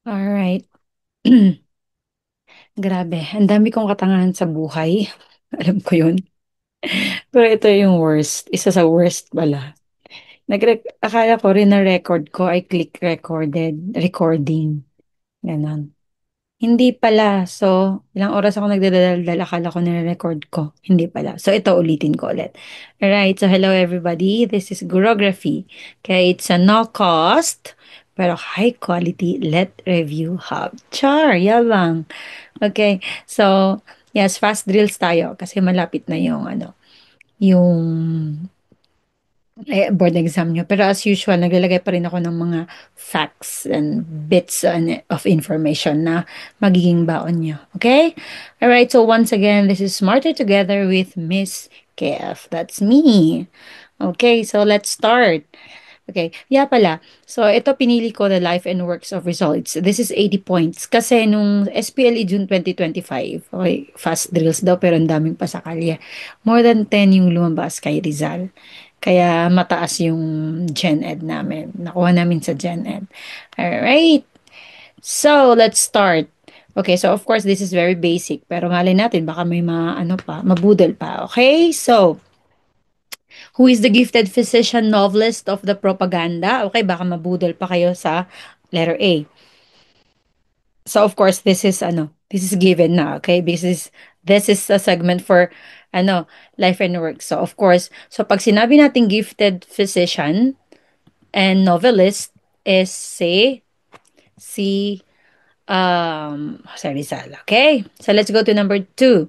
Alright. Grabe, ang dami kong katangahan sa buhay. Alam ko yun. Pero ito yung worst. Isa sa worst pala. Akala ko rin na record ko ay click recording. Ganon. Hindi pala. So, ilang oras ako nagdadaldal, akala ko nire-record ko. Hindi pala. So, ito ulitin ko ulit. Alright, so hello everybody. This is Gurography. Kaya it's a no cost, pero high quality let review hub. Char, yabang. Okay. So, yes, fast drills tayo kasi malapit na yung yung board exam nyo. Pero as usual, naglalagay pa rin ako ng mga facts and bits of information na magiging baon nyo. Okay? Alright, so once again, this is Smarter Together with Miss KF. That's me. Okay, so let's start. Okay, yeah pala. So, ito pinili ko the life and works of results. This is 80 points. Kasi nung SPLE June 2025, okay, fast drills daw pero ang daming pasakalya. More than 10 yung lumabas kay Rizal. Kaya mataas yung Gen Ed namin. Nakuha namin sa Gen Ed. Alright. So, let's start. Okay, so of course, this is very basic. Pero malay natin, baka may mabudol pa. Okay, so, who is the gifted physician novelist of the propaganda? Okay, baka mabudol pa kayo sa letter A. So of course, this is given na, okay? This is a segment for life and work. So of course, so pag sinabi natin gifted physician and novelist is si Jose Rizal. Okay? So let's go to number two.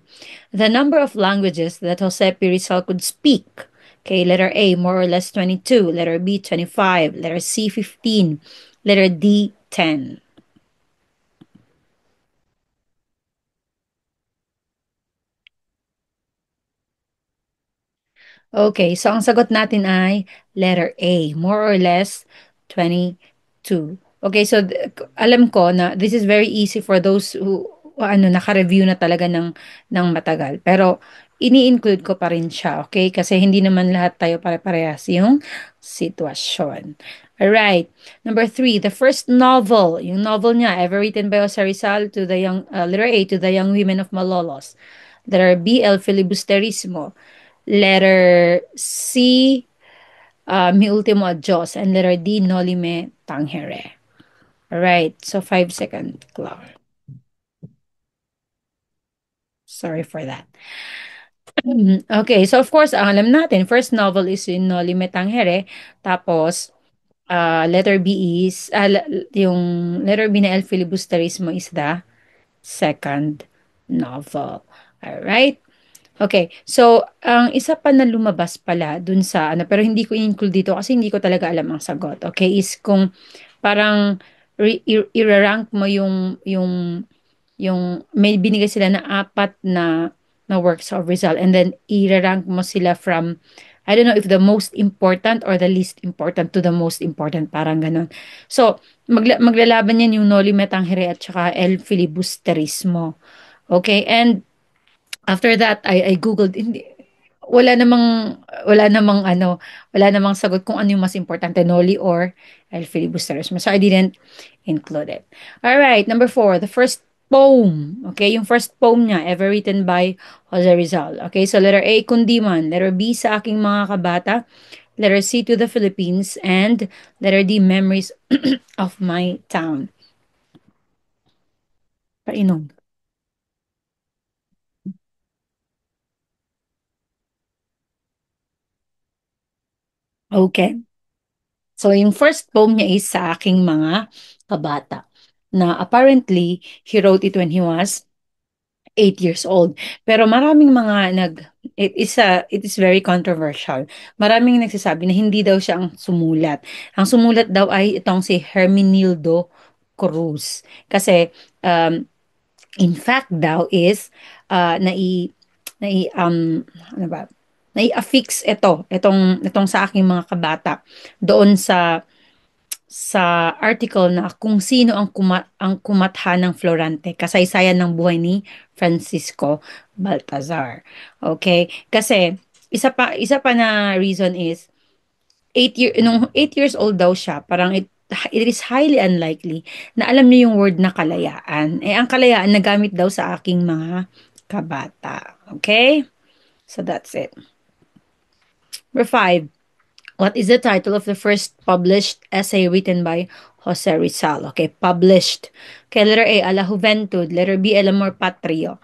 The number of languages that Jose P. Rizal could speak. Okay, letter A, more or less 22. Letter B, 25. Letter C, 15. Letter D, 10. Okay, so ang sagot natin ay letter A, more or less 22. Okay, so alam ko na this is very easy for those who naka-review na talaga ng matagal. Pero ini-include ko pa rin siya, okay? Kasi hindi naman lahat tayo pare-parehas yung sitwasyon. Alright. Number three, the first novel, yung novel niya, ever written by Jose Rizal to the letter A, to the young women of Malolos. Letter B, El Filibusterismo. Letter C, Mi Ultimo Adios. And letter D, Noli Me Tangere. Alright, so 5 second clock. Sorry for that. Okay, so of course, ang alam natin, first novel is yung Noli Me Tangere. Tapos, letter B is, yung letter B na El Filibusterismo is the second novel. Alright? Okay, so ang isa pa na lumabas pala dun sa pero hindi ko include dito kasi hindi ko talaga alam ang sagot. Okay, is kung parang i-rank mo yung may binigay sila na apat na works of Rizal and then i-rank mo sila from I don't know if the most important or the least important to the most important, parang ganun. So, maglalaban yan yung Noli Me Tangere at saka El Filibusterismo. Okay, and after that, I googled, hindi, wala namang, wala namang wala namang sagot kung ano yung mas importante, Noli or El Filibusterismo. So I didn't include it. All right, number four, the first poem. Okay, yung first poem niya, ever written by Jose Rizal. Okay, so letter A, Kundiman. Letter B, Sa Aking Mga Kabata. Letter C, To the Philippines. And letter D, Memories of My Town. Painom. Okay. So, yung first poem niya is Sa Aking Mga Kabata, na apparently, he wrote it when he was 8 years old. Pero maraming it is very controversial. Maraming nagsasabi na hindi daw siya ang sumulat. Ang sumulat daw ay itong si Hermenildo Cruz. Kasi, in fact daw is, nai, ano ba, nai-affix itong sa aking mga kabata doon sa article na kung sino ang kumatha ng Florante, kasaysayan ng buhay ni Francisco Baltazar. Okay? Kasi isa pa na reason is nung 8 years old daw siya, parang it is highly unlikely na alam niyo yung word na kalayaan. Eh, ang kalayaan nagamit daw sa aking mga kabata. Okay? So that's it. Number five. What is the title of the first published essay written by Jose Rizal? Okay, published. Okay, letter A, A la Juventud. Letter B, El Amor Patrio.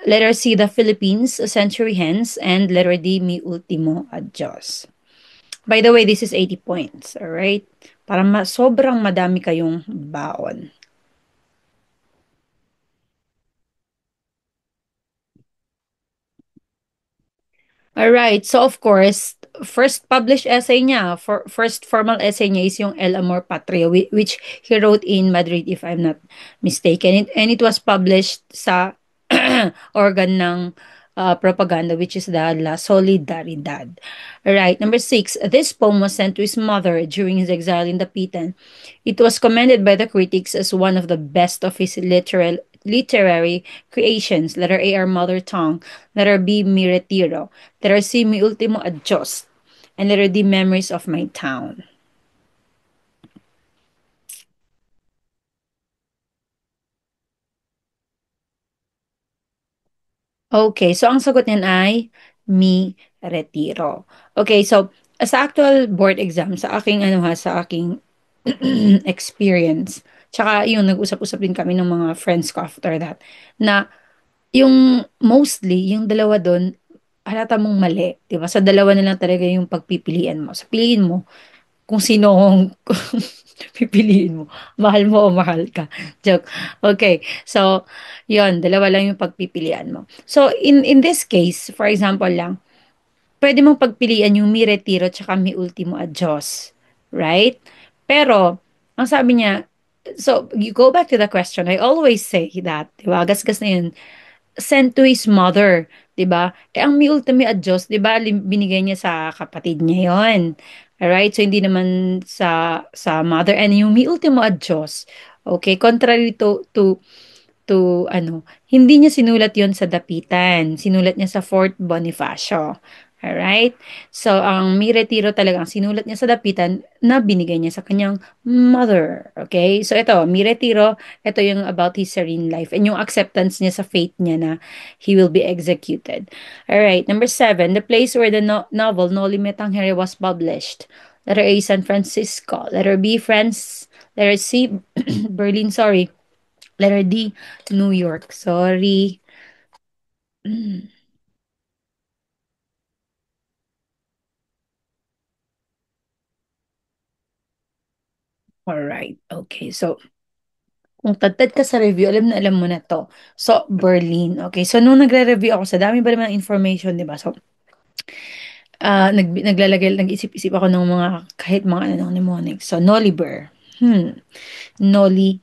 Letter C, The Philippines, A Century Hence. And letter D, Mi Ultimo Adios. By the way, this is 80 points. Alright? Para sobrang madami kayong baon. Alright, so of course, first published essay niya, first formal essay niya is yung El Amor Patrio, which he wrote in Madrid, if I'm not mistaken. And it was published sa organ ng propaganda, which is the La Solidaridad. Alright, number six, this poem was sent to his mother during his exile in Dapitan. It was commended by the critics as one of the best of his literary creations. Letter A, Our Mother Tongue. Letter B, Mi Retiro. Letter C, Mi Ultimo Adios. And letter D, Memories of My Town. Okay, so ang sagot niyan ay Mi Retiro. Okay, so sa actual board exam, sa aking ano ha, sa aking experience, tsaka yun, nag-usap-usap din kami ng mga friends ko after that, na yung mostly, yung dalawa dun, halata mong mali, 'di ba? Sa dalawa na lang talaga yung pagpipilian mo. So, piliin mo kung sino ang pipiliin mo. Mahal mo o mahal ka. Joke. Okay. So, yon dalawa lang yung pagpipilian mo. So, in this case, for example lang, pwede mong pagpilian yung mi retiro tsaka mi ultimo adios. Right? Pero, ang sabi niya, so, you go back to the question. I always say that, di ba? Gasgas na yun, sent to his mother, 'di ba? Eh ang mi ultimi adios, 'di ba, binigay niya sa kapatid niya 'yon. Alright? So hindi naman sa mother, and yung mi ultimo adios. Okay, contrary to ano, hindi niya sinulat 'yon sa dapitan. Sinulat niya sa Fort Bonifacio. Alright? So, ang Mi Retiro talaga, ang sinulat niya sa dapitan na binigay niya sa kanyang mother. Okay? So, ito, Mi Retiro, ito yung about his serene life and yung acceptance niya sa fate niya na he will be executed. Alright, number seven, the place where the novel No Limit Tangere was published. Letter A, San Francisco. Letter B, France. Letter C, Berlin, sorry. Letter D, New York. Sorry. Alright. Okay. So, kung tad ka sa review, alam na alam mo na 'to. So, Berlin, okay. So, nung nagre-review ako, sa dami ba naman ng information, 'di ba? So, nag-isip-isip ako ng mga kahit mga ano ng mnemonics. So, Noliber. Noli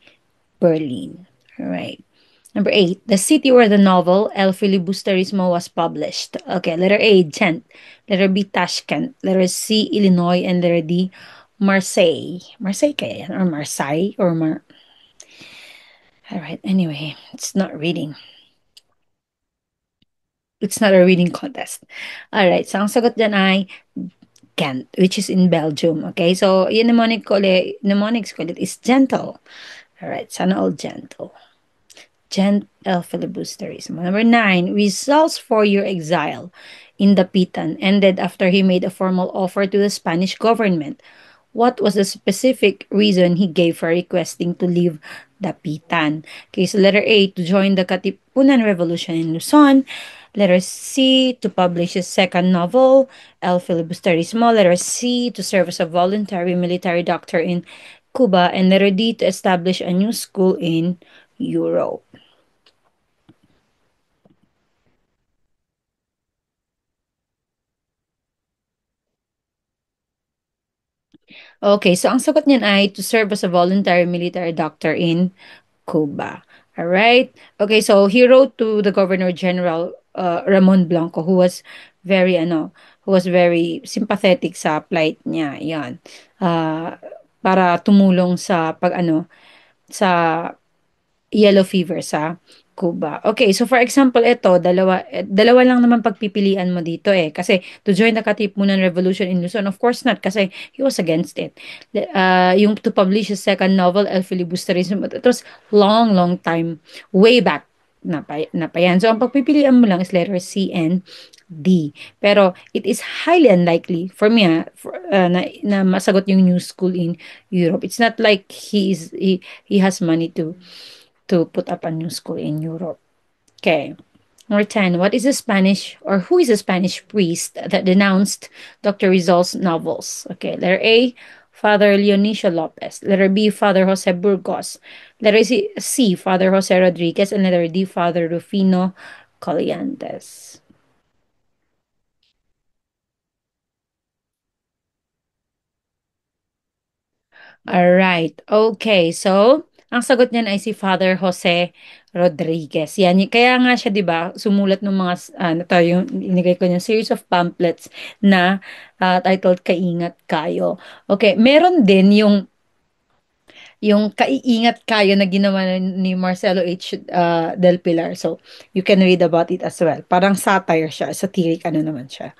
Berlin. Alright. Number eight, the city where the novel El Filibusterismo was published. Okay, letter A, Gent. Letter B, Tashkent. Letter C, Illinois. And letter D, Marseille. Marseille kaya yan? Or Marseille? Or Alright, anyway, it's not a reading contest. Alright, so ang sagot dyan ay Ghent, which is in Belgium. Okay, so yung mnemonics ko ulit is gentle. Alright, sana all gentle. Gent El Filibusterismo. Number nine, results for your exile in Dapitan ended after he made a formal offer to the Spanish government. What was the specific reason he gave for requesting to leave Dapitan? Okay, so letter A, to join the Katipunan Revolution in Luzon. Letter C, to publish his second novel, El Filibusterismo. Letter C, to serve as a voluntary military doctor in Cuba. And letter D, to establish a new school in Europe. Okay, so ang sagot niyan ay to serve as a voluntary military doctor in Cuba. All right. Okay, so he wrote to the Governor General Ramon Blanco, who was very sympathetic sa plight niya. Yan. Para tumulong sa sa yellow fever sa Cuba. Okay, so for example, ito, dalawa lang naman pagpipilian mo dito eh. Kasi to join the Katipunan Revolution in Luzon, of course not, kasi he was against it. Yung to publish his second novel, El Filibusterismo, it was long, long time, way back na pa yan. So, ang pagpipilian mo lang is letter C and D. Pero, it is highly unlikely for me na masagot yung new school in Europe. It's not like he has money to put up a new school in Europe. Okay. Number 10. What is a Spanish or who is a Spanish priest that denounced Dr. Rizal's novels? Okay. Letter A, Father Leonicio Lopez. Letter B, Father Jose Burgos. Letter C, Father Jose Rodriguez. And letter D, Father Rufino Colliantes. Alright. Okay. So, ang sagot niyan ay si Father Jose Rodriguez. Yan. Kaya nga siya, di ba, sumulat ng mga, ano to, yung inigay ko niya, series of pamphlets na titled Kaingat Kayo. Okay. Meron din yung Kaiingat Kayo na ginawa ni Marcelo H. Del Pilar. So, you can read about it as well. Parang satire siya. Satiric ano naman siya.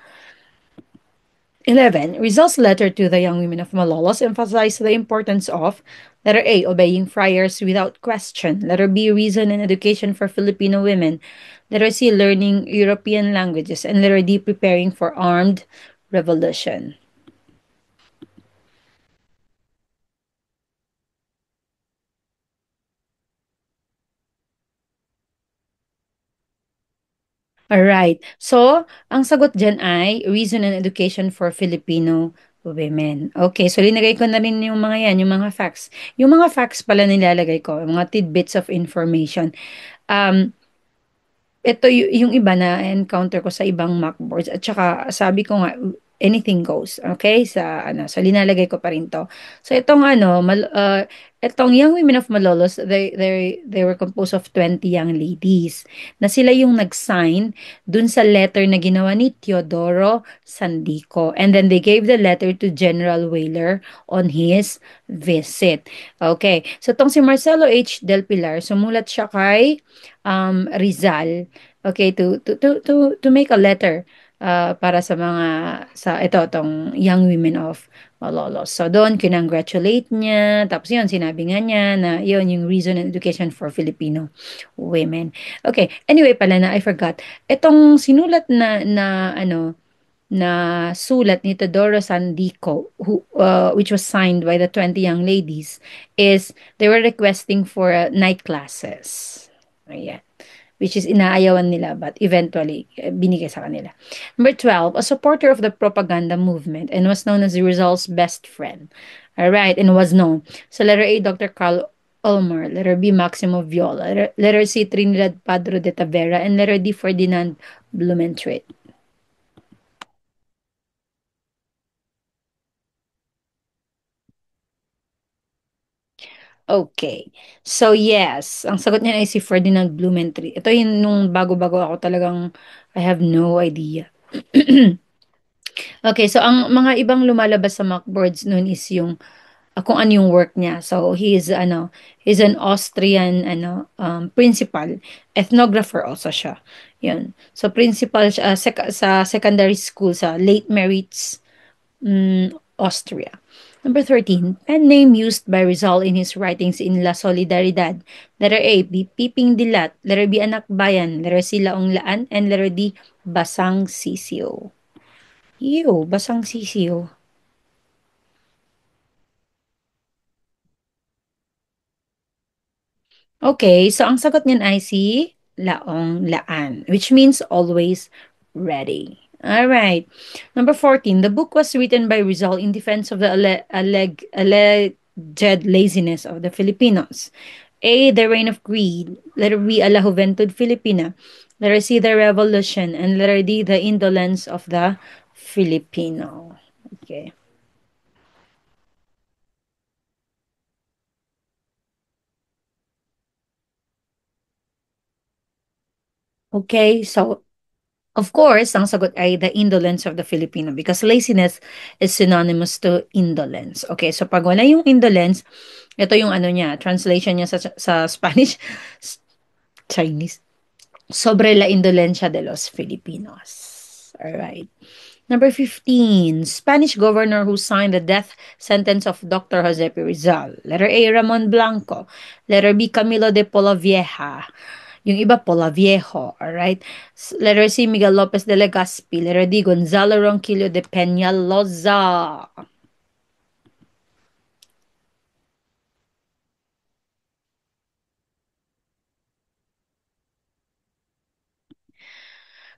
11. Rizal's letter to the young women of Malolos emphasized the importance of letter A, obeying friars without question. Letter B, reason and education for Filipino women. Letter C, learning European languages. And letter D, preparing for armed revolution. Alright. So, ang sagot dyan ay reason and education for Filipino women. Okay, so linagay ko na rin yung mga yan, yung mga facts. Yung mga facts pala nilalagay ko, mga tidbits of information. Um, Ito yung iba na encounter ko sa ibang mock boards at saka sabi ko nga anything goes. Okay? Sa linalagay ko pa rin 'to. So itong itong Young Women of Malolos, they were composed of 20 young ladies na sila yung nag-sign dun sa letter na ginawa ni Teodoro Sandico. And then they gave the letter to General Whaler on his visit. Okay. So itong si Marcelo H. Del Pilar, sumulat siya kay Rizal, okay, to make a letter para sa mga sa ito tong young women of Malolos. So doon kinongratulate niya, tapos yun sinabi nga niya na yun yung reason and education for Filipino women. Okay, anyway pala na I forgot. Itong sinulat na sulat ni Teodoro Sandico which was signed by the 20 young ladies is they were requesting for night classes. Ayan. Which is inaayawan nila but eventually binigay sa kanila. Number 12, a supporter of the propaganda movement and was known as Rizal's best friend. All right, and was known. So letter A, Dr. Carl Ulmer. Letter B, Maximo Viola. Letter C, Trinidad Padro de Tavera. And letter D, Ferdinand Blumentritt. Okay. So yes, ang sagot niya ay si Ferdinand Blumentritt. Ito yung nung bago-bago ako talagang I have no idea. Okay, so ang mga ibang lumalabas sa mockboards noon is yung kung ano yung work niya. So he's an Austrian principal, ethnographer also siya. Yun. So principal siya sa secondary school sa Late Meritz, Austria. Number 13, pen name used by Rizal in his writings in La Solidaridad. Letter A, Piping Dilat. Letter B, Anak Bayan. Letter C, Laong Laan. And letter D, Basang Sisio. Ew, Basang Sisio. Okay, so ang sagot niyan ay si Laong Laan, which means always ready. All right. Number 14, the book was written by Rizal in defense of the alleged laziness of the Filipinos. A, the reign of greed. Letter B, a la juventud Filipina. Letter C, the revolution. And letter D, the indolence of the Filipino. Okay. Okay, so of course, ang sagot ay the indolence of the Filipino because laziness is synonymous to indolence. Okay, so pag wala yung indolence, ito yung ano niya, translation niya sa Spanish. Chinese. Sobre la indolencia de los Filipinos. All right. Number 15, Spanish governor who signed the death sentence of Dr. Jose P. Rizal. Letter A, Ramon Blanco. Letter B, Camilo de Polavieja. Yung iba, Polaviejo. Alright? Letter C, Miguel Lopez de Legazpi. Letter D, Gonzalo Ronquillo de Peñaloza.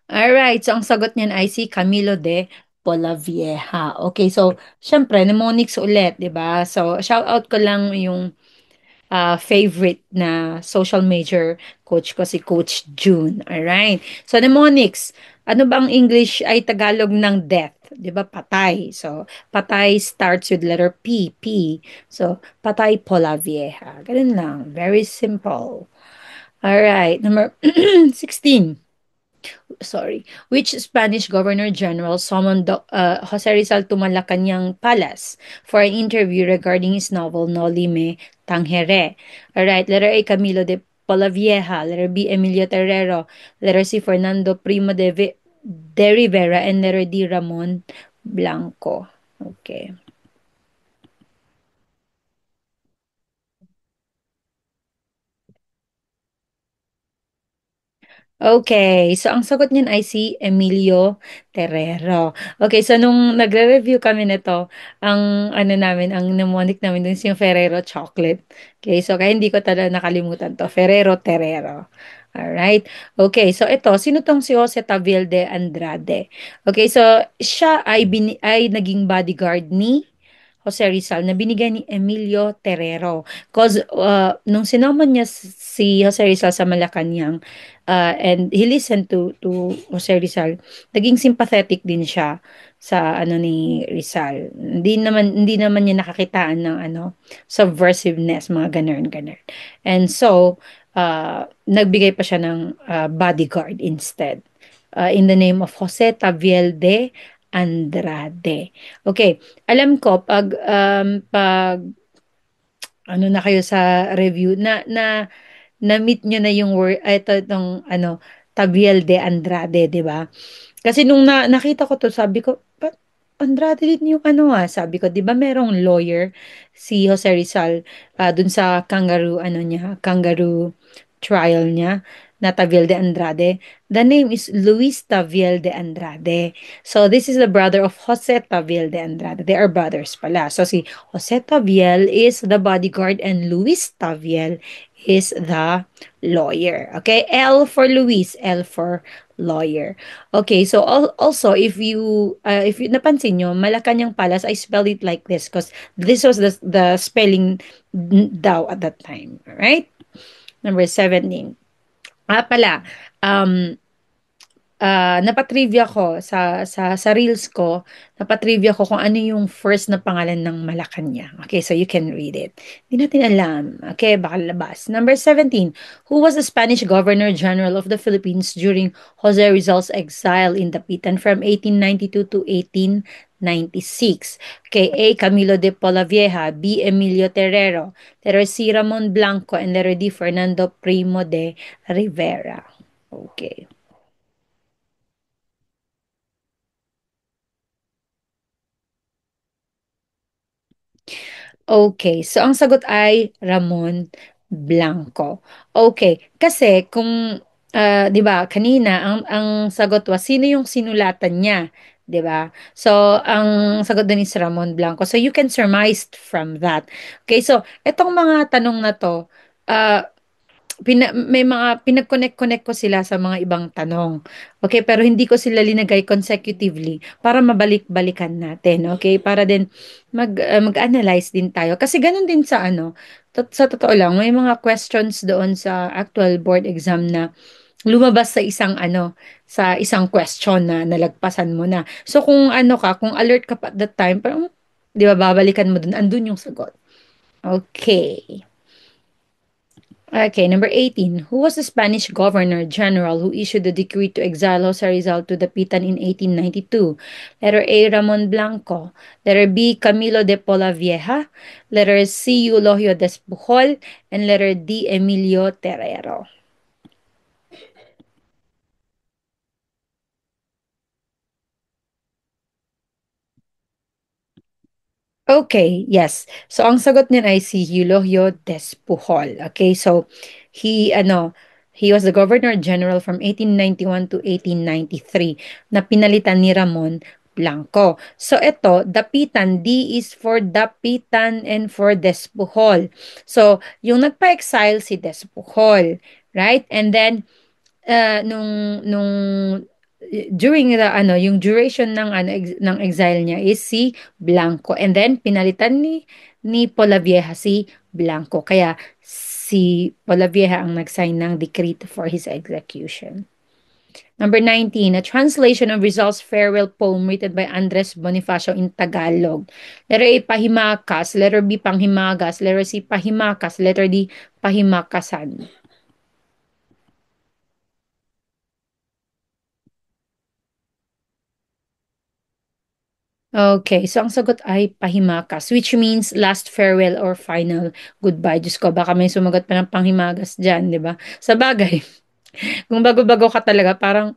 Alright, so ang sagot niyan ay si Camilo de Polavieja. Okay, so, syempre, mnemonics ulit, di ba? So, shout out ko lang yung favorite na social major coach ko, si Coach June. Alright. So, mnemonics. Ano ba ang English ay Tagalog ng death? Di ba? Patay. So, patay starts with letter P. P. So, patay Polavieja. Ganun lang. Very simple. Alright. Number 16. Sorry, which Spanish Governor General summoned Jose Rizal to Malacanang Palace for an interview regarding his novel Noli Me Tangere. Alright, letter A, Camilo de Polavieja, letter B, Emilio Terrero, letter C, Fernando Primo de Rivera, and letter D, Ramon Blanco. Okay. Okay, so ang sagot niyan ay si Emilio Terrero. Okay, so nung nagre-review kami nito, ang ano namin, ang mnemonic namin dun is yung Ferrero chocolate. Okay, so kaya hindi ko talaga nakalimutan to. Ferrero Terrero. Alright. Okay, so ito, sino tong si Jose Taviel de Andrade? Okay, so siya ay naging bodyguard ni Jose Rizal na binigay ni Emilio Terrero. Cause nung sinamon niya si Jose Rizal sa Malacanang, and he listened to Jose Rizal, naging sympathetic din siya sa ano ni Rizal. Hindi naman niya nakakitaan ng ano subversiveness, mga ganun. And so nagbigay pa siya ng bodyguard instead. In the name of Jose Taviel de Andrade. Okay, alam ko pag ano na kayo sa review na-meet nyo na yung word, itong ano, Tabiel de Andrade, di ba? Kasi nung nakita ko to, sabi ko, "Ba't Andrade din yung ano sabi ko, di ba merong lawyer si Jose Rizal dun sa kangaroo trial niya na Taviel de Andrade. The name is Luis Taviel de Andrade. So this is the brother of Jose Taviel de Andrade. They are brothers pala. So si Jose Taviel is the bodyguard and Luis Taviel is the lawyer. Okay? L for Luis, L for lawyer. Okay, so also if you napansin nyo, Malacanang Palace, I spelled it like this because this was the spelling daw at that time. Right? Number 17. Pala, um, napatrivia ko sa reels ko, napatrivia ko kung ano yung first na pangalan ng Malacanang. Okay, so you can read it. Hindi natin alam. Okay, baka labas. Number 17. Who was the Spanish Governor General of the Philippines during Jose Rizal's exile in Dapitan from 1892 to 1896? Okay, A. Camilo de Polavieja, B. Emilio Terrero, letter C. Ramon Blanco, and letter D. Fernando Primo de Rivera. Okay. Okay, so ang sagot ay Ramon Blanco. Okay, kasi kung 'di ba kanina ang sagot was sino yung sinulatan niya, 'di ba? So ang sagot dun is Ramon Blanco. So you can surmise from that. Okay, so etong mga tanong na to, uh, may mga pinag-connect-connect ko sila sa mga ibang tanong. Okay, pero hindi ko sila linagay consecutively para mabalik-balikan natin. Okay, para din mag-analyze din tayo. Kasi ganun din sa ano, sa totoo lang, may mga questions doon sa actual board exam na lumabas sa isang ano, sa isang question na nalagpasan mo na. So kung ano ka, kung alert ka pa at that time, parang, di ba, babalikan mo dun, andun yung sagot. Okay. Okay, number 18. Who was the Spanish Governor General who issued the decree to exile Jose Rizal to the Pitan in 1892? Letter A, Ramon Blanco. Letter B, Camilo de Polavieja. Letter C, Eulogio Despujol. And letter D, Emilio Terrero. Okay, yes. So ang sagot niyan ay si Eulogio Despujol. Okay, so he was the Governor General from 1891 to 1893 na pinalitan ni Ramon Blanco. So ito, Dapitan, D is for Dapitan and for Despujol. So yung nagpa-exile si Despujol, right? And then nung during the yung duration ng ng exile niya is si Blanco, and then pinalitan ni Polavieja si Blanco, kaya si Polavieja ang nag-sign ng decree for his execution. Number 19, a translation of Rizal's farewell poem written by Andres Bonifacio in Tagalog. Letter A, Pahimakas. Letter B, Panghimagas. Letter C, Pahimakas. Letter D, Pahimakasan. Okay, so ang sagot ay pahimakas, which means last farewell or final goodbye. Diyos ko, baka may sumagot pa ng panghimagas dyan, di ba? Sa bagay, kung bago-bago ka talaga, parang,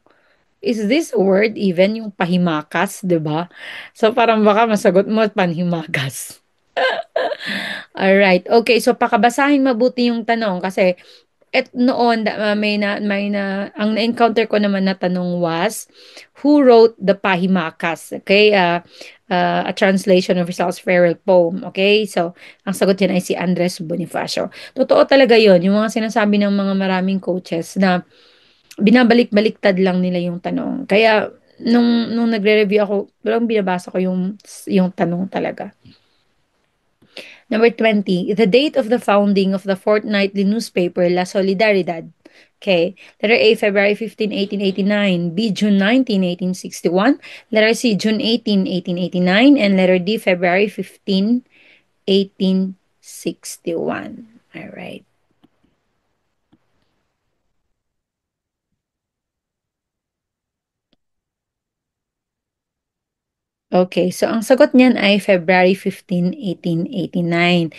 is this a word even, yung pahimakas, di ba? So parang baka masagot mo panhimagas. Alright, okay, so pakabasahin mabuti yung tanong kasi noon ang na-encounter ko naman na tanong was who wrote the Pahimakas? Okay, a translation of Rizal's farewell poem. Okay, so ang sagot yan ay si Andres Bonifacio. Totoo talaga yon, yung mga sinasabi ng mga maraming coaches na binabalik-baliktad lang nila yung tanong. Kaya nung nagre-review ako, walang binabasa ko yung tanong talaga. Number 20, the date of the founding of the fortnightly newspaper La Solidaridad. Okay. Letter A, February 15, 1889. B, June 19, 1861. Letter C, June 18, 1889. And letter D, February 15, 1861. All right. Okay, so ang sagot niyan ay February 15, 1889.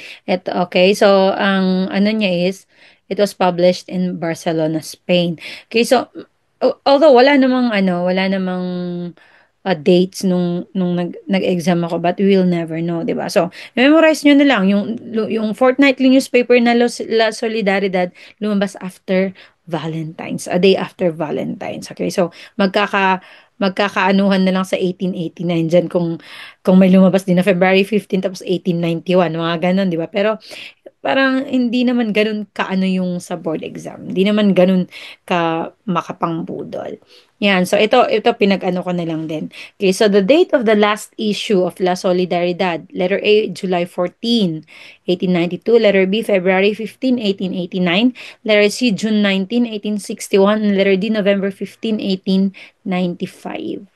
Okay, so ang ano niya is, it was published in Barcelona, Spain. Okay, so although wala namang dates nung nag-exam ako, but we will never know, 'di ba? So, memorize niyo na lang yung fortnightly newspaper na La Solidaridad lumabas after Valentine's, a day after Valentine's. Okay, so magkakaanuhan na lang sa 1889 dyan kung may lumabas din na February 15 tapos 1891, mga ganon, di ba? Pero parang hindi naman ganun kaano yung sa board exam. Hindi naman ganun ka makapangbudol. Yan. So, ito pinag-ano ko na lang din. Okay. So, the date of the last issue of La Solidaridad. Letter A, July 14, 1892. Letter B, February 15, 1889. Letter C, June 19, 1861. And letter D, November 15, 1895.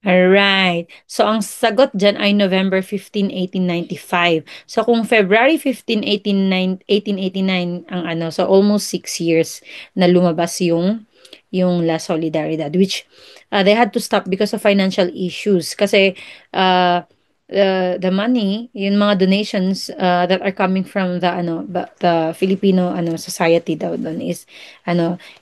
Alright. So, ang sagot dyan ay November 15, 1895. So, kung February 15, 1889 ang ano, so almost 6 years na lumabas yung La Solidaridad, which they had to stop because of financial issues. Kasi uh, the money, yung mga donations that are coming from the Filipino society daw doon is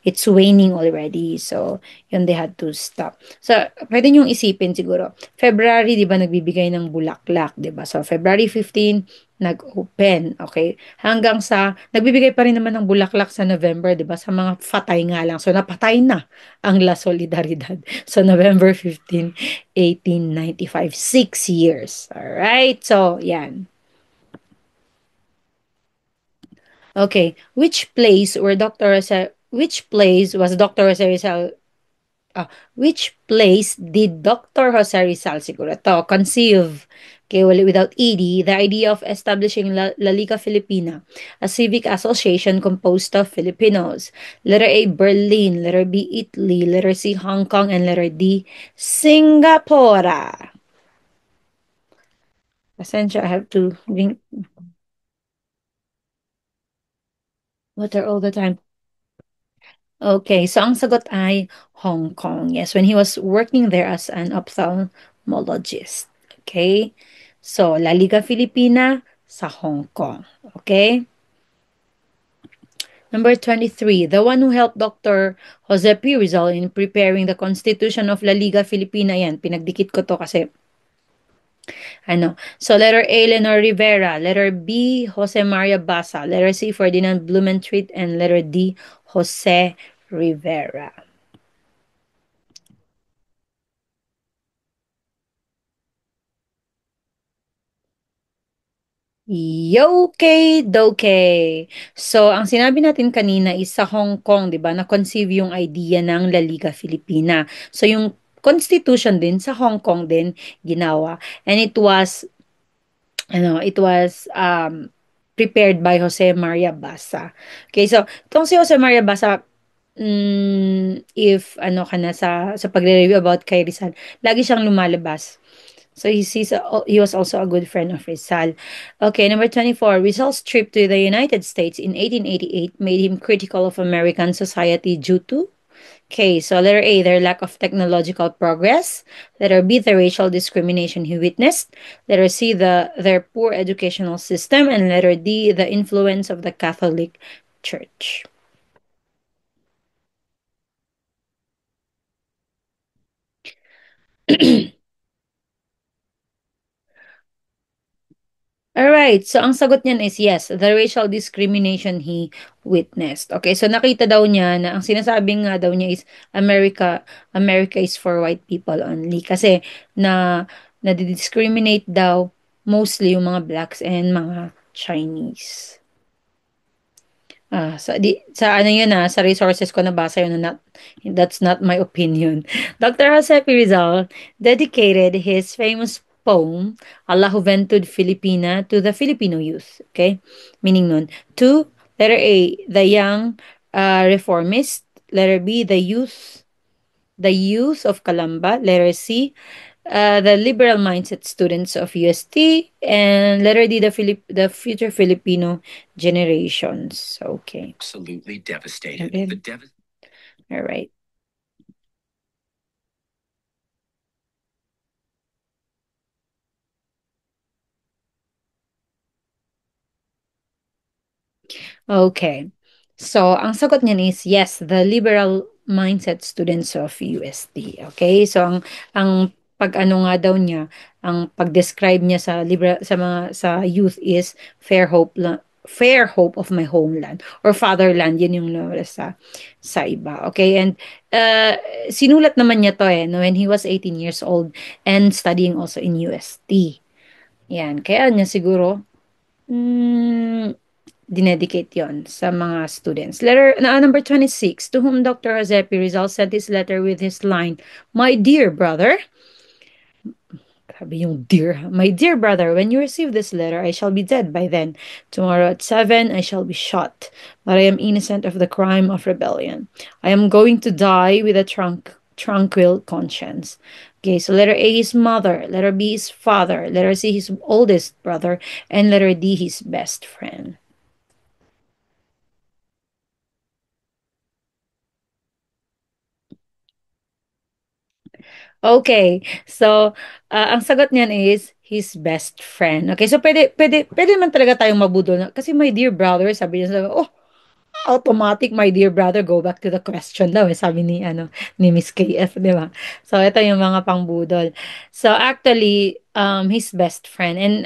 it's waning already. So, yun, they had to stop. So, pwede niyong isipin siguro, February, di ba, nagbibigay ng bulaklak, di ba? So, February 15, nag-open, okay? Hanggang sa, nagbibigay pa rin naman ng bulaklak sa November, di ba? Sa mga patay nga lang. So, napatay na ang La Solidaridad. So, November 15, 1895, 6 years. Alright? So, yan. Okay. Which place was Dr. Jose Rizal which place did Dr. Jose Rizal siguro to conceive, okay, well, without ED, the idea of establishing La Liga Filipina, a civic association composed of Filipinos? Letter A, Berlin. Letter B, Italy. Letter C, Hong Kong. And letter D, Singapore. Pasensya, I have to drink water all the time. Okay, so ang sagot ay Hong Kong. Yes, when he was working there as an ophthalmologist. Okay? So, La Liga Filipina sa Hong Kong. Okay? Number 23, the one who helped Dr. Jose P. Rizal in preparing the Constitution of La Liga Filipina. Yan, pinagdikit ko to kasi ano. So, letter A, Leonor Rivera. Letter B, Jose Maria Basa. Letter C, Ferdinand Blumentritt. And letter D, Jose Rivera. Okay, dokey. So, ang sinabi natin kanina is sa Hong Kong, 'di ba, na-conceive yung idea ng La Liga Filipina. So, yung constitution din sa Hong Kong din ginawa. And it was prepared by Jose Maria Basa. Okay, so itong si Jose Maria Basa, if ano ka na sa pagre-review about kay Rizal, lagi siyang lumalabas. So he was also a good friend of Rizal. Okay, number 24. Rizal's trip to the United States in 1888 made him critical of American society due to. Okay, so letter A, their lack of technological progress. Letter B, the racial discrimination he witnessed. Letter C, their poor educational system. And letter D, the influence of the Catholic Church. Alright, so ang sagot niyan is yes, the racial discrimination he witnessed. Okay, so nakita daw niya na ang sinasabing nga daw niya is America is for white people only kasi na discriminate daw mostly yung mga blacks and mga Chinese. Sa ano yun sa resources ko nabasa yun na that's not my opinion. Dr. Jose P. Rizal dedicated his famous poem, A La Juventud Filipina, to the Filipino youth. Okay? Meaning nun, to, letter A, the young reformist, letter B, the youth of Calamba, letter C, the liberal mindset students of UST, and letter D, the future Filipino generations. Okay. Absolutely devastated. All right. Okay. So, ang sagot niyan is yes, the liberal mindset students of UST. Okay? So, ang pag-ano nga daw niya, ang pag-describe niya sa sa youth is fair hope of my homeland or fatherland, yun yung lumabas sa iba. Okay? And uh, sinulat naman niya to no, when he was 18 years old and studying also in UST. Yan. Kaya niya siguro, mm, dinedicate yon sa mga students. Number 26, to whom Dr. Josepi Rizal sent his letter with his line, My dear brother, sabi yung dear, my dear brother, when you receive this letter, I shall be dead by then. Tomorrow at 7, I shall be shot. But I am innocent of the crime of rebellion. I am going to die with a tranquil conscience. Okay, so letter A, his mother. Letter B, his father. Letter C, his oldest brother. And letter D, his best friend. Okay. So, ang sagot niyan is his best friend. Okay, so pwede man talaga tayong mabudol na, kasi my dear brother, sabi niya, oh, automatic, my dear brother, go back to the question daw, sabi ni Miss KF, di ba? So, ito yung mga pangbudol. So, actually, his best friend, and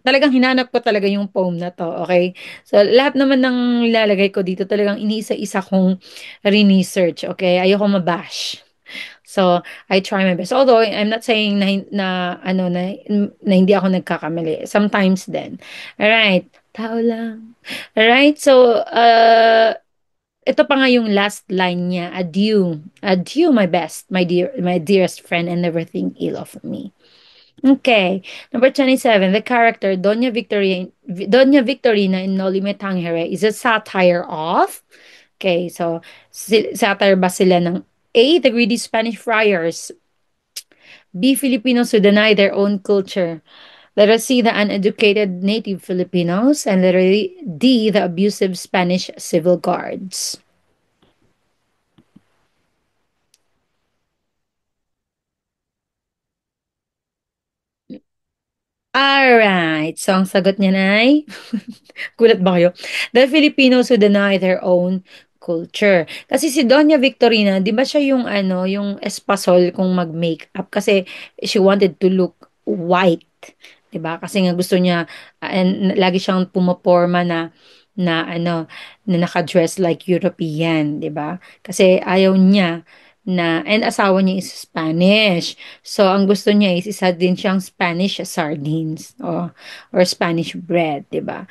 talagang hinanap ko talaga yung poem na to, okay? So, lahat naman ng ilalagay ko dito, talagang iniisa-isa kong research, okay? Ayoko mabash. So, I try my best. Although, I'm not saying na hindi ako nagkakamali. Sometimes then. Alright. Tao lang. Alright. So, ito pa nga yung last line niya. Adieu. Adieu, my best, my dearest friend, and never think ill of me. Okay. Number 27, the character Doña Victorina in Noli Me Tangere is a satire of. Okay, so satire ba sila ng A, the greedy Spanish friars, B, Filipinos who deny their own culture, letter C, the uneducated native Filipinos, and letter D, the abusive Spanish civil guards. Alright. So, ang sagot niyan ay gulat ba kayo? The Filipinos who deny their own culture. Kasi si Doña Victorina, 'di ba siya yung ano, yung espasol kung mag-makeup kasi she wanted to look white, 'di ba? Kasi nga gusto niya and lagi siyang pumoporma na ano, na naka-dress like European, 'di ba? Kasi ayaw niya na and asawa niya is Spanish. So ang gusto niya is isa din siyang Spanish sardines or Spanish bread, 'di ba?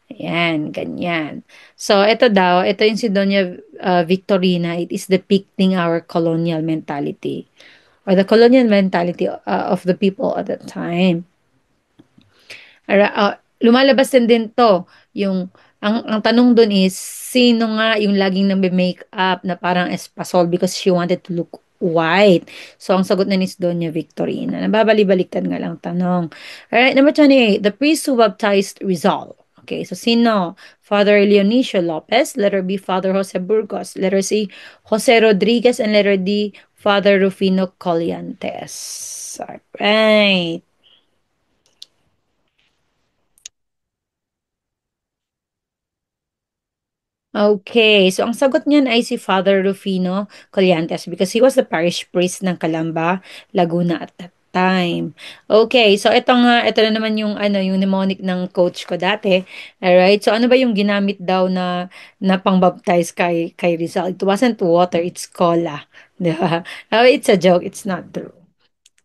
Ayan, ganyan. So, ito yung si Doña Victorina, it is depicting our colonial mentality or the colonial mentality of the people at that time. Lumalabas din to, yung, ang tanong dun is, sino nga yung laging nagbe-make up na parang espasol because she wanted to look white. So, ang sagot na ni Doña Victorina. Nababali-baliktad nga lang tanong. Alright, number 28, the priest who baptized Rizal. Okay, so sino? Father Leonicio Lopez, letter B, Father Jose Burgos, letter C, Jose Rodriguez, and letter D, Father Rufino Colliantes. Alright. Okay, so ang sagot niyan ay si Father Rufino Colliantes because he was the parish priest ng Calamba, Laguna at that time. Okay, so ito na naman yung ano, yung mnemonic ng coach ko dati. Alright, so ano ba yung ginamit daw na pangbaptize kay Rizal? It wasn't water, it's cola. Di ba? It's a joke, it's not true.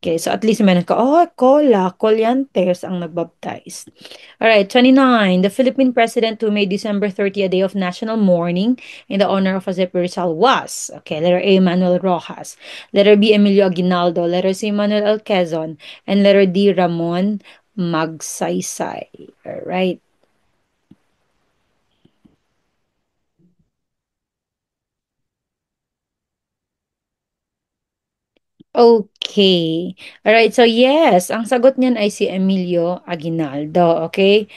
Okay, so at least meron ka, oh, Cola, Colliantes ang nagbaptize. Alright, 29. The Philippine president who made December 30 a day of national mourning in the honor of Jose Rizal was, okay, letter A, Manuel Rojas, letter B, Emilio Aguinaldo, letter C, Manuel L. Quezon, and letter D, Ramon Magsaysay. Alright. Okay. Alright, so yes, ang sagot niyan ay si Emilio Aguinaldo, okay?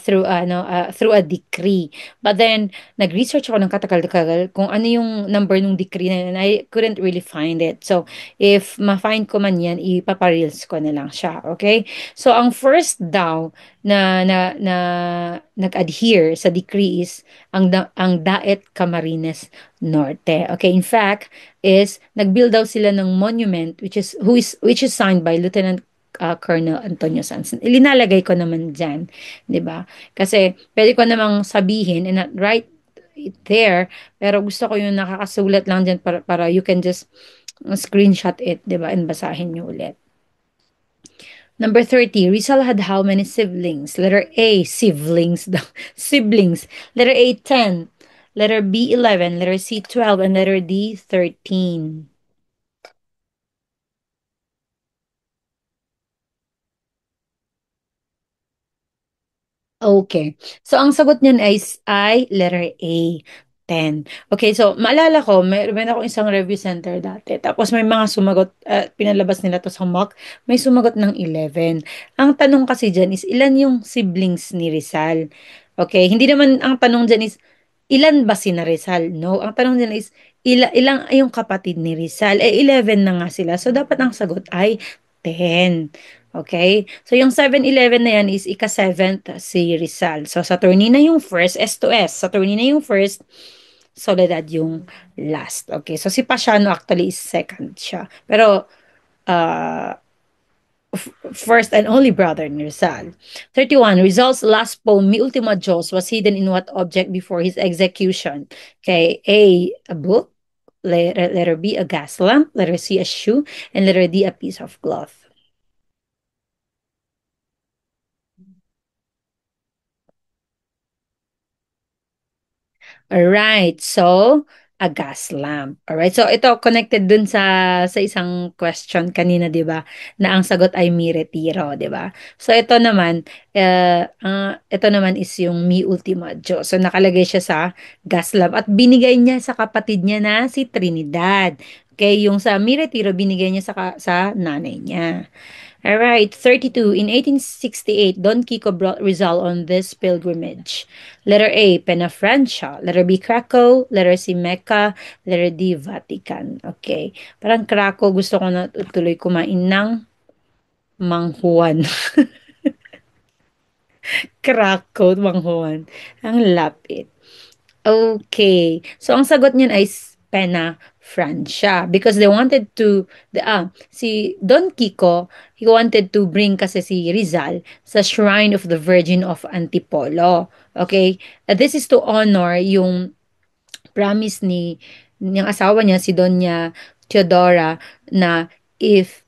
Through a decree. But then nag-research ako ng katagal-tagal kung ano yung number ng decree na yun. I couldn't really find it. So, if ma-find ko man yan, ipapareels ko na lang siya, okay? So, ang first daw na nag-adhere sa decree is ang Daet Camarines Norte. Okay, in fact, is nag-build daw sila ng monument which is signed by Lieutenant Colonel Antonio Sanz. Ilinalagay ko naman diyan, 'di ba? Kasi pwede ko namang sabihin and not write it there, pero gusto ko yung nakakasulat lang diyan para you can just screenshot it, 'di ba? And basahin niyo ulit. Number 30, Rizal had how many siblings? Letter A, siblings daw. Siblings. Letter A, 10. Letter B, 11. Letter C, 12. And letter D, 13. Okay. So, ang sagot niyan ay letter A, 10. Okay, so maalala ko, meron ako isang review center dati. Tapos may mga sumagot, pinalabas nila to sa mock, may sumagot ng 11. Ang tanong kasi dyan is, ilan yung siblings ni Rizal? Okay, hindi naman ang tanong dyan is, ilan ba si Rizal? No, ang tanong dyan is, ilang ay yung kapatid ni Rizal? 11 na nga sila. So, dapat ang sagot ay 10. Okay? So, yung 7-11 na yan is ika-7th si Rizal. So, Saturnina yung first, S to S. Saturnina yung first, Soledad yung last. Okay? So, si Pasiano actually is second siya. Pero, uh, first and only brother ni Rizal. 31. Rizal's last poem, Mi Ultima Diyos, was hidden in what object before his execution? Okay? A book. Letter B, a gas lamp. Letter C, a shoe. And letter D, a piece of cloth. Alright, so a gas lamp. Alright, so ito connected dun sa isang question kanina, 'di ba? Na ang sagot ay mi retiro, 'di ba? So ito naman is yung mi ultima Diyos. So nakalagay siya sa gas lamp at binigay niya sa kapatid niya na si Trinidad. Okay, yung sa mi retiro binigay niya sa nanay niya. All right, 32. In 1868, Don Kiko brought Rizal on this pilgrimage. Letter A, Penafrancia. Letter B, Krakow. Letter C, Mecca. Letter D, Vatican. Okay. Parang Krakow, gusto ko na tuloy kumain ng Mang Juan. Krakow, Mang Juan. Ang lapit. Okay. So, ang sagot niyan ay Pena Francia because they wanted to si Don Kiko, he wanted to bring kasi si Rizal sa Shrine of the Virgin of Antipolo. Okay? This is to honor yung promise ni ng asawa niya si Doña Teodora na if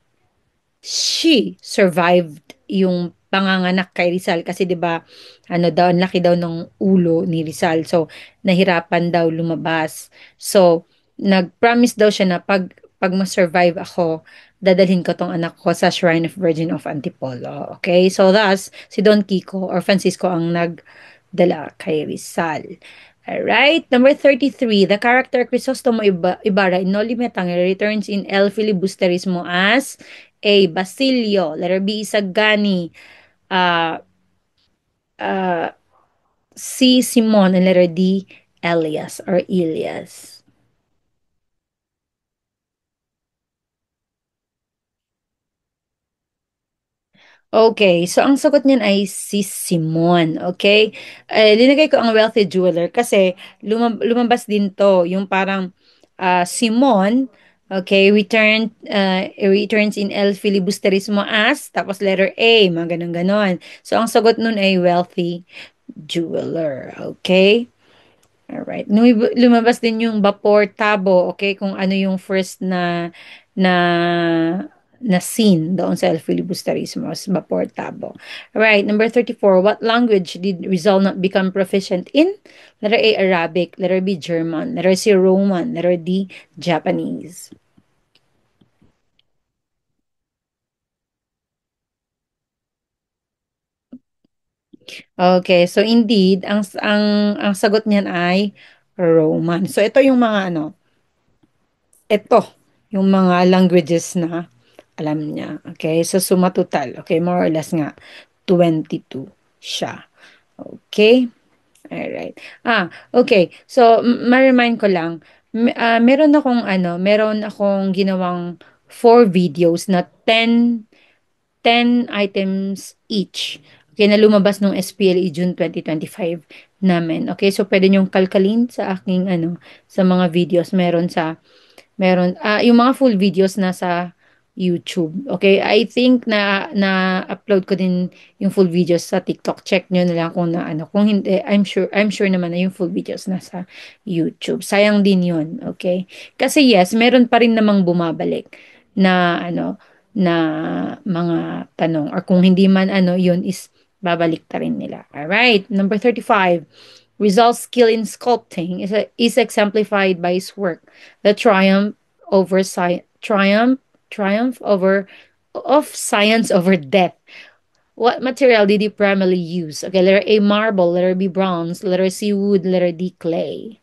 she survived yung panganganak kay Rizal kasi 'di ba ano daw ang laki daw ng ulo ni Rizal so nahirapan daw lumabas. So nag-promise daw siya na pag ma-survive ako dadalhin ko tong anak ko sa Shrine of Virgin of Antipolo. Okay? So thus si Don Kiko or Francisco ang nagdala kay Rizal. Alright, number 33. The character Crisostomo Ibarra in Noli Me Tangere returns in El Filibusterismo as A. Basilio, letter B. Sagani, uh, uh, C. Simon, and letter D. Elias or Elias. Okay, so ang sagot niyan ay si Simon, okay? Linagay ko ang wealthy jeweler kasi lumabas din to, yung parang Simon, okay, returns in El Filibusterismo as, tapos letter A, mga ganun-ganon. So ang sagot nun ay wealthy jeweler, okay? Alright. Lumabas din yung Vapor Tabo, okay? Kung ano yung first na na scene doon sa El Filibusterismo, Vapor Tabo. Alright, number 34. What language did Rizal not become proficient in? Letter A, Arabic. Letter B, German. Letter C, Roman. Letter D, Japanese. Okay, so indeed, ang sagot niyan ay Roman. So ito yung mga ano, ito yung mga languages na alam niya. Okay? So, suma total. Okay? More or less nga, 22 siya. Okay? Alright. Okay. So, ma-remind ko lang, meron akong ginawang 4 videos na 10 items each. Okay, na lumabas nung SPLE June 2025 namin. Okay, so pwede niyong kalkalin sa aking sa mga videos yung mga full videos nasa YouTube. Okay, I think na-upload ko din yung full videos sa TikTok. Check nyo na lang kung kung hindi, I'm sure naman na yung full videos nasa YouTube. Sayang din yun, okay? Kasi yes, meron pa rin namang bumabalik na na mga tanong or kung hindi man yun is babalik ta rin nila. All right, number 35. Rizal's skill in sculpting is exemplified by his work, The Triumph over of Science over Death. What material did he primarily use? Okay, letter A, marble, letter B, bronze, letter C, wood, letter D, clay.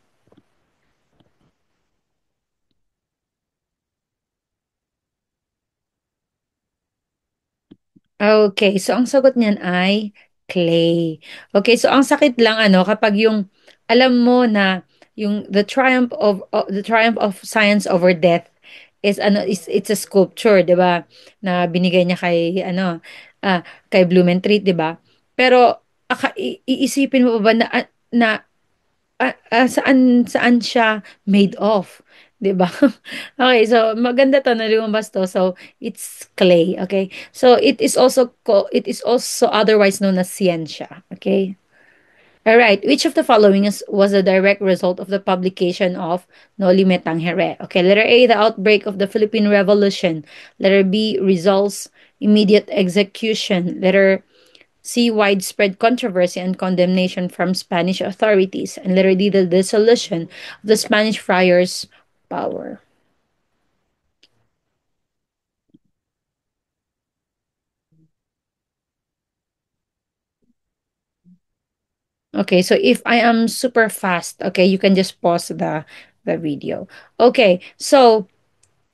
Okay, so ang sagot niyan ay clay. Okay, so ang sakit lang kapag yung alam mo na yung the triumph of science over death is it's a sculpture, 'di ba? Na binigay niya kay kay Blumentritt, 'di ba? Pero iisipin mo ba na saan saan siya made of, 'di ba? Okay, so maganda 'to na lumabas 'to. So it's clay, okay? So it is also otherwise known as ciencia, okay? All right, which of the following was a direct result of the publication of Noli Me Tangere? Okay, letter A, the outbreak of the Philippine Revolution. Letter B, results immediate execution. Letter C. Widespread controversy and condemnation from Spanish authorities. And letter D. The dissolution of the Spanish friars' power. Okay, so if I am super fast, okay, you can just pause the video. Okay, so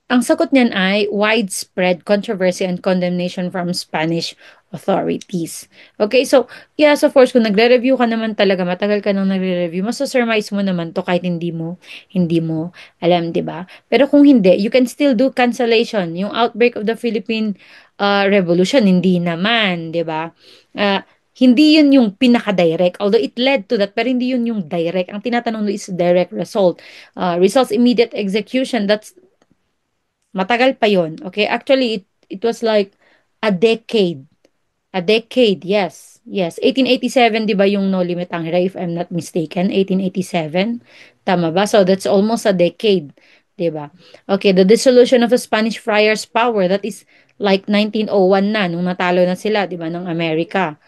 ang sagot niyan ay widespread controversy and condemnation from Spanish authorities. Okay, so yes, of course, kung nagre-review ka naman talaga, matagal ka nang nagre-review, masasurmise mo naman to kahit hindi mo alam, di ba? Pero kung hindi, you can still do cancellation. Yung outbreak of the Philippine Revolution, hindi naman, di ba? Hindi yun yung pinaka-direct. Although it led to that, pero hindi yun yung direct. Ang tinatanong mo is direct result. Results immediate execution. That's matagal pa yon. Okay? Actually, it was like a decade. A decade, yes. Yes. 1887, di ba yung No Limit Anghera, if I'm not mistaken? 1887. Tama ba? So that's almost a decade. Di ba? Okay, the dissolution of the Spanish friars' power, that is like 1901 na, nung natalo na sila, di ba, ng Amerika.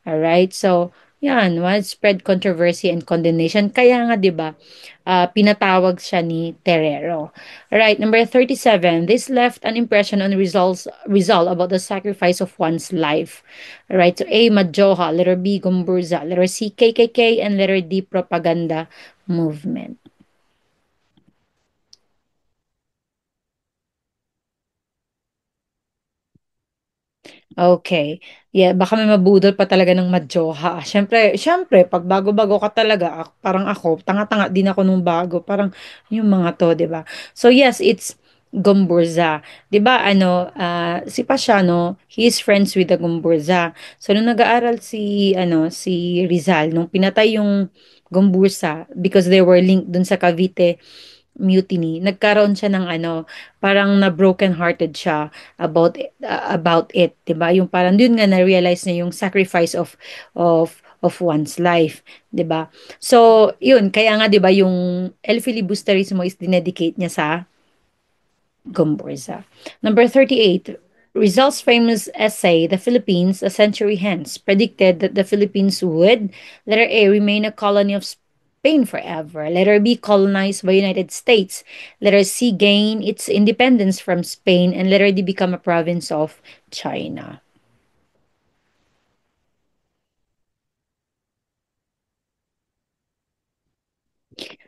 Alright? So, yan, widespread controversy and condemnation. Kaya nga, di ba, pinatawag siya ni Terrero. Alright, number 37. This left an impression on Rizal about the sacrifice of one's life. Alright, so A, Madjoha, letter B, Gumburza, letter C, KKK, and letter D, propaganda movement. Okay. Yeah, baka may mabudol pa talaga ng madyoha. Siyempre, pag bago-bago ka talaga, parang ako, tanga-tanga din ako nung bago. Parang yung mga to, 'di ba? So yes, it's Gomburza. 'Di ba si Pasiano, he is friends with the Gomburza. So nung nag-aaral si Rizal nung pinatay yung Gomburza because they were linked dun sa Cavite Mutiny, nagkaroon siya ng parang na broken hearted siya about it, 'di ba? Yung parang yun nga na-realize niya yung sacrifice of one's life, 'di ba? So, yun kaya nga 'di ba yung El Filibusterismo is dinedicate niya sa Gomburza. Number 38. Rizal's famous essay, The Philippines, A Century Hence, predicted that the Philippines would, letter A, remain a colony of Spain forever, letter B, colonized by United States, letter C, gain its independence from Spain, and letter D, become a province of China.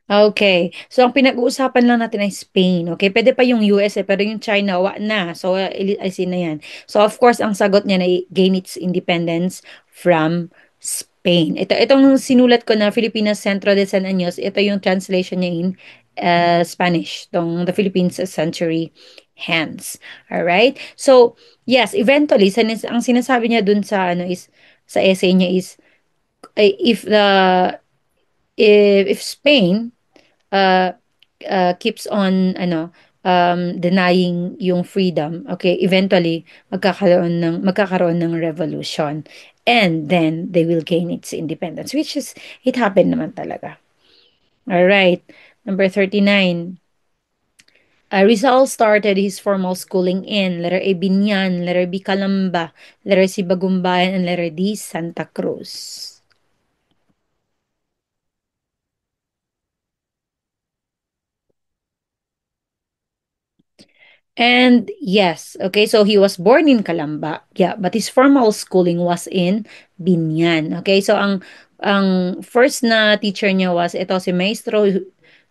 Okay. So, ang pinag-uusapan lang natin ay Spain. Okay. Pwede pa yung US pero yung China, wa na. So, alisin na yan. So, of course, ang sagot niya na gain its independence from Spain. Itong sinulat ko na Filipinas Centro de San Años, ito yung translation niya in Spanish, tong The Philippines a Century Hence. Alright? So, yes, eventually, ang sinasabi niya dun sa, sa essay niya is, if if Spain uh, keeps on denying yung freedom, okay, eventually magkakaroon ng revolution and then they will gain its independence, which is it happened naman talaga. All right. Number 39. Rizal started his formal schooling in letter A, Binyan, letter B, Calamba, letter C, Bagumbayan, and letter D, Santa Cruz. And yes, okay, so he was born in Calamba, yeah, but his formal schooling was in Binyan. Okay, so ang first na teacher niya was ito si Maestro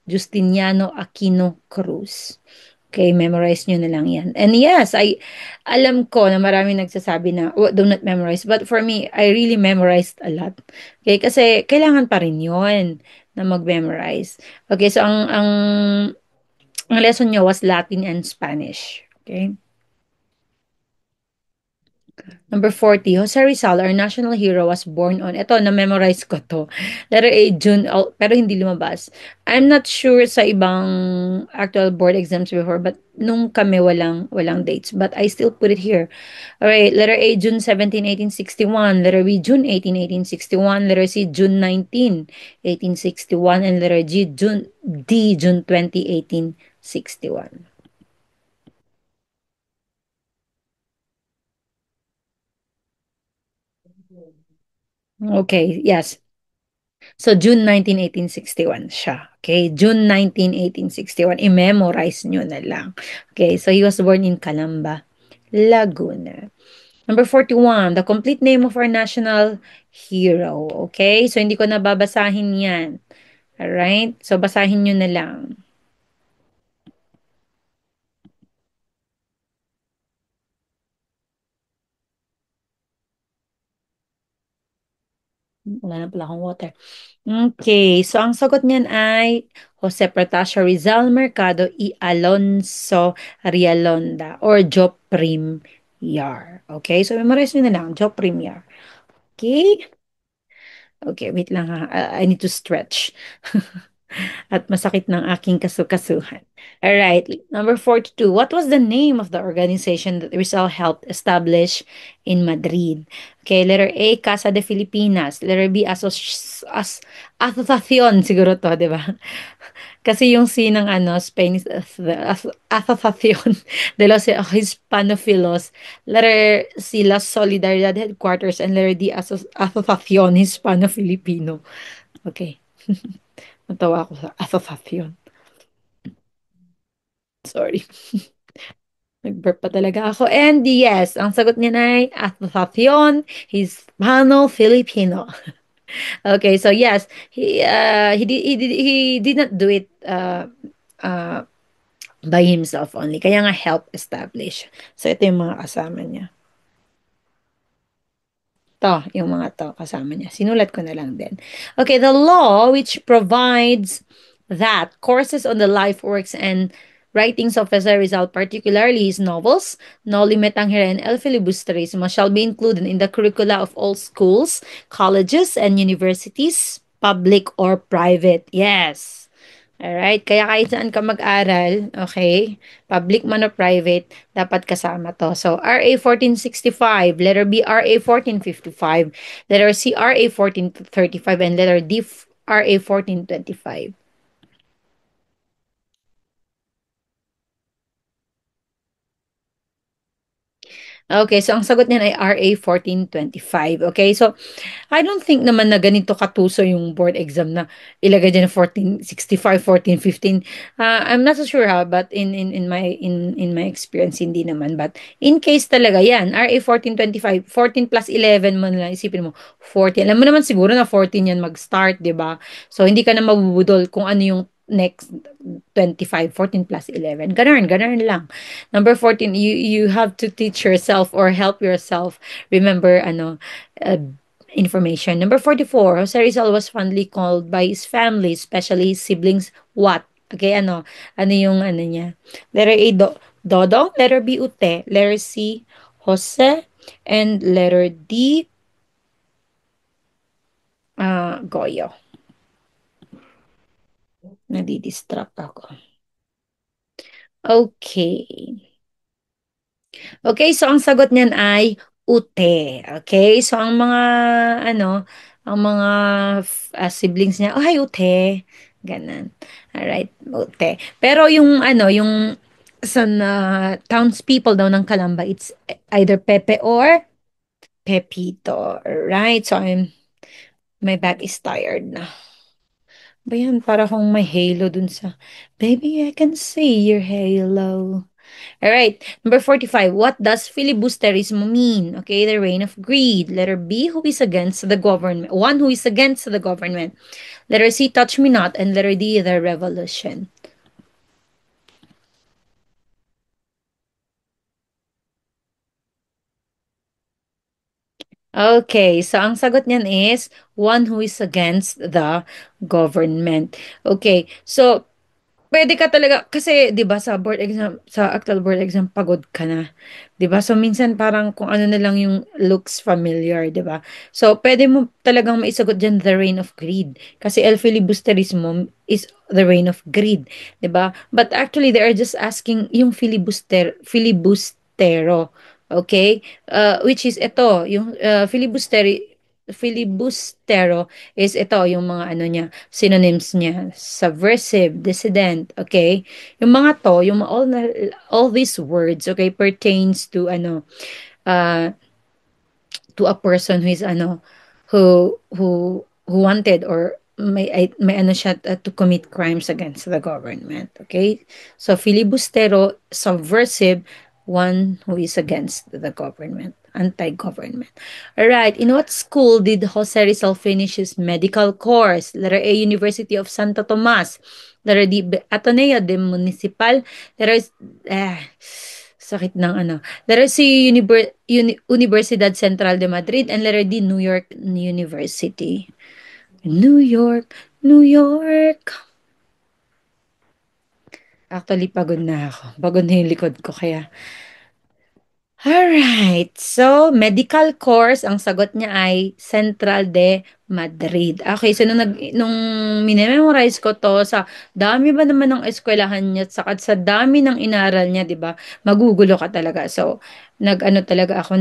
Justiniano Aquino Cruz. Okay, memorize nyo na lang yan. And yes, alam ko na maraming nagsasabi na, oh, do not memorize. But for me, I really memorized a lot. Okay, kasi kailangan pa rin yun na mag-memorize. Okay, so ang lesson niya was Latin and Spanish. Okay. Number 40, Jose Rizal, our national hero, was born on, ito, na-memorize ko to. Letter A, June, pero hindi lumabas. I'm not sure sa ibang actual board exams before, but nung kami walang dates. But I still put it here. Alright, letter A, June 17, 1861. Letter B, June 18, 1861. Letter C, June 19, 1861. And letter D, June 20, 1861. Okay, yes. So, June 19, 1861 siya. Okay, June 19, 1861. I-memorize nyo na lang. Okay, so he was born in Calamba, Laguna. Number 41, the complete name of our national hero. Okay, so hindi ko na babasahin yan. Alright, so basahin nyo na lang. Wala na pala akong water. Okay, so ang sagot niyan ay Jose Protasio Rizal Mercado y Alonso Rialonda or Joprim Yar. Okay, so memorize nyo na lang, Joprim Yar. Okay? Okay, wait lang ha. I need to stretch. At masakit ng aking kasukasuhan. All right, number 42. What was the name of the organization that Rizal helped establish in Madrid? Okay, letter A, Casa de Filipinas. Letter B, Asociación, siguro to, di ba? Kasi yung C ng ano, Spain is Asociación de los Hispanófilos. Letter C, La Solidaridad Headquarters. And letter D, Asociación Hispano-Filipino. Okay. Natawa ako sa asosasyon. Sorry. Nag-burp pa talaga ako. And yes, ang sagot niya ay Asociación Hispano-Filipino. Okay, so yes, he did not do it uh, by himself only. Kaya nga help establish. So ito yung mga kasama niya. To, yung mga to kasama niya. Sinulat ko na lang din. Okay, the law which provides that courses on the life works and writings of Cesar Rizal, particularly his novels, No Limit Tangere and El Filibusterismo, shall be included in the curricula of all schools, colleges, and universities, public or private. Yes. Alright, kaya kahit saan ka mag-aral, okay, public man o private, dapat kasama to. So, RA 1465, letter B, RA 1455, letter C, RA 1435, and letter D, RA 1425. Okay, so ang sagot niyan ay RA 1425. Okay, so I don't think naman na ganito katuso yung board exam na ilagay diyan 1465, 1415. I'm not so sure ha, but in my experience hindi naman. But in case talaga yan, RA 1425, 14 plus 11 mo na lang isipin mo 14. Alam mo naman siguro na 14 yan mag-start, 'di ba? So hindi ka na mabubudol kung ano yung next 25, 14 plus 11. Ganun, ganun lang. Number 14, you have to teach yourself or help yourself remember uh, information. Number 44, Jose Rizal was fondly called by his family, especially his siblings, what? Okay, ano yung ano niya? Letter A, Dodong. Letter B, Ute. Letter C, Jose. And letter D, Goyo. Nadidistract ako. Okay. Okay, so ang sagot niyan ay ute. Okay, so ang mga ano, ang mga siblings niya, oh, hi ute. Ganon. Alright, ute. Pero yung ano, yung sa townspeople daw ng Calamba, it's either Pepe or Pepito. Right, so my back is tired na. Ba yan, para kung may halo dun sa, baby, I can see your halo. All right. Number 45. What does filibusterismo mean? Okay, the reign of greed. Letter B, who is against the government. One who is against the government. Letter C, touch me not. And letter D, the revolution. Okay, so ang sagot niyan is one who is against the government. Okay, so pwede ka talaga kasi 'di ba sa board exam, sa actual board exam pagod ka na. 'Di ba? So minsan parang kung ano na lang yung looks familiar, 'di ba? So pwede mo talagang maisagot diyan the reign of greed kasi el filibusterismo is the reign of greed, 'di ba? But actually they are just asking yung filibustero. Okay? Which is ito, yung filibustero is ito, yung mga ano niya, synonyms niya, subversive, dissident, okay? Yung mga to, yung all these words, okay, pertains to uh, to a person who is who wanted or may ano siya to commit crimes against the government. Okay? So filibustero, subversive, one who is against the government, anti-government. All right. In what school did Jose Rizal finish his medical course? Letter A, University of Santo Tomas. Letter D, Ateneo de Municipal. Letter sakit ng ano. Letter C, Universidad Central de Madrid. And letter D, New York University. New York, New York. Actually, pagod na ako. Pagod na yung likod ko. Kaya, Alright. So, medical course, ang sagot niya ay Central de Madrid. Okay, so nung minememorize ko to, sa dami ba naman ng eskwelahan niya, at saka sa dami ng inaral niya, di ba? Magugulo ka talaga. So, nag-ano talaga ako,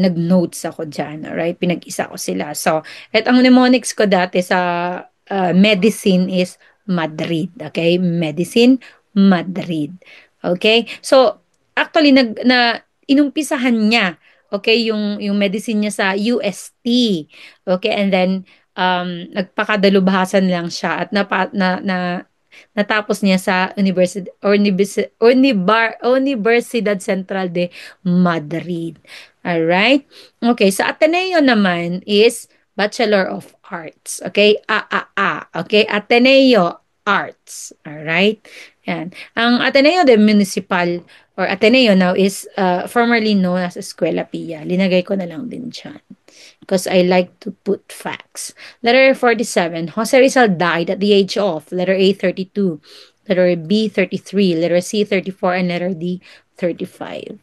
nag-notes ako dyan, alright? Pinag-isa ko sila. So, at ang mnemonics ko dati sa medicine is Madrid, okay? Medicine, Madrid. Okay? So, actually, inumpisahan niya, okay, yung medicine niya sa UST. Okay? And then, nagpakadalubahasan lang siya at natapos niya sa Universidad Central de Madrid. Alright? Okay, sa Ateneo naman is Bachelor of Arts. Okay? Okay? Ateneo Arts. Alright? Yan. Ang Ateneo de Municipal or Ateneo now is formerly known as Escuela Pia. Linagay ko na lang din dyan because I like to put facts. Letter 47, Jose Rizal died at the age of letter A, 32, letter B, 33, letter C, 34, and letter D, 35.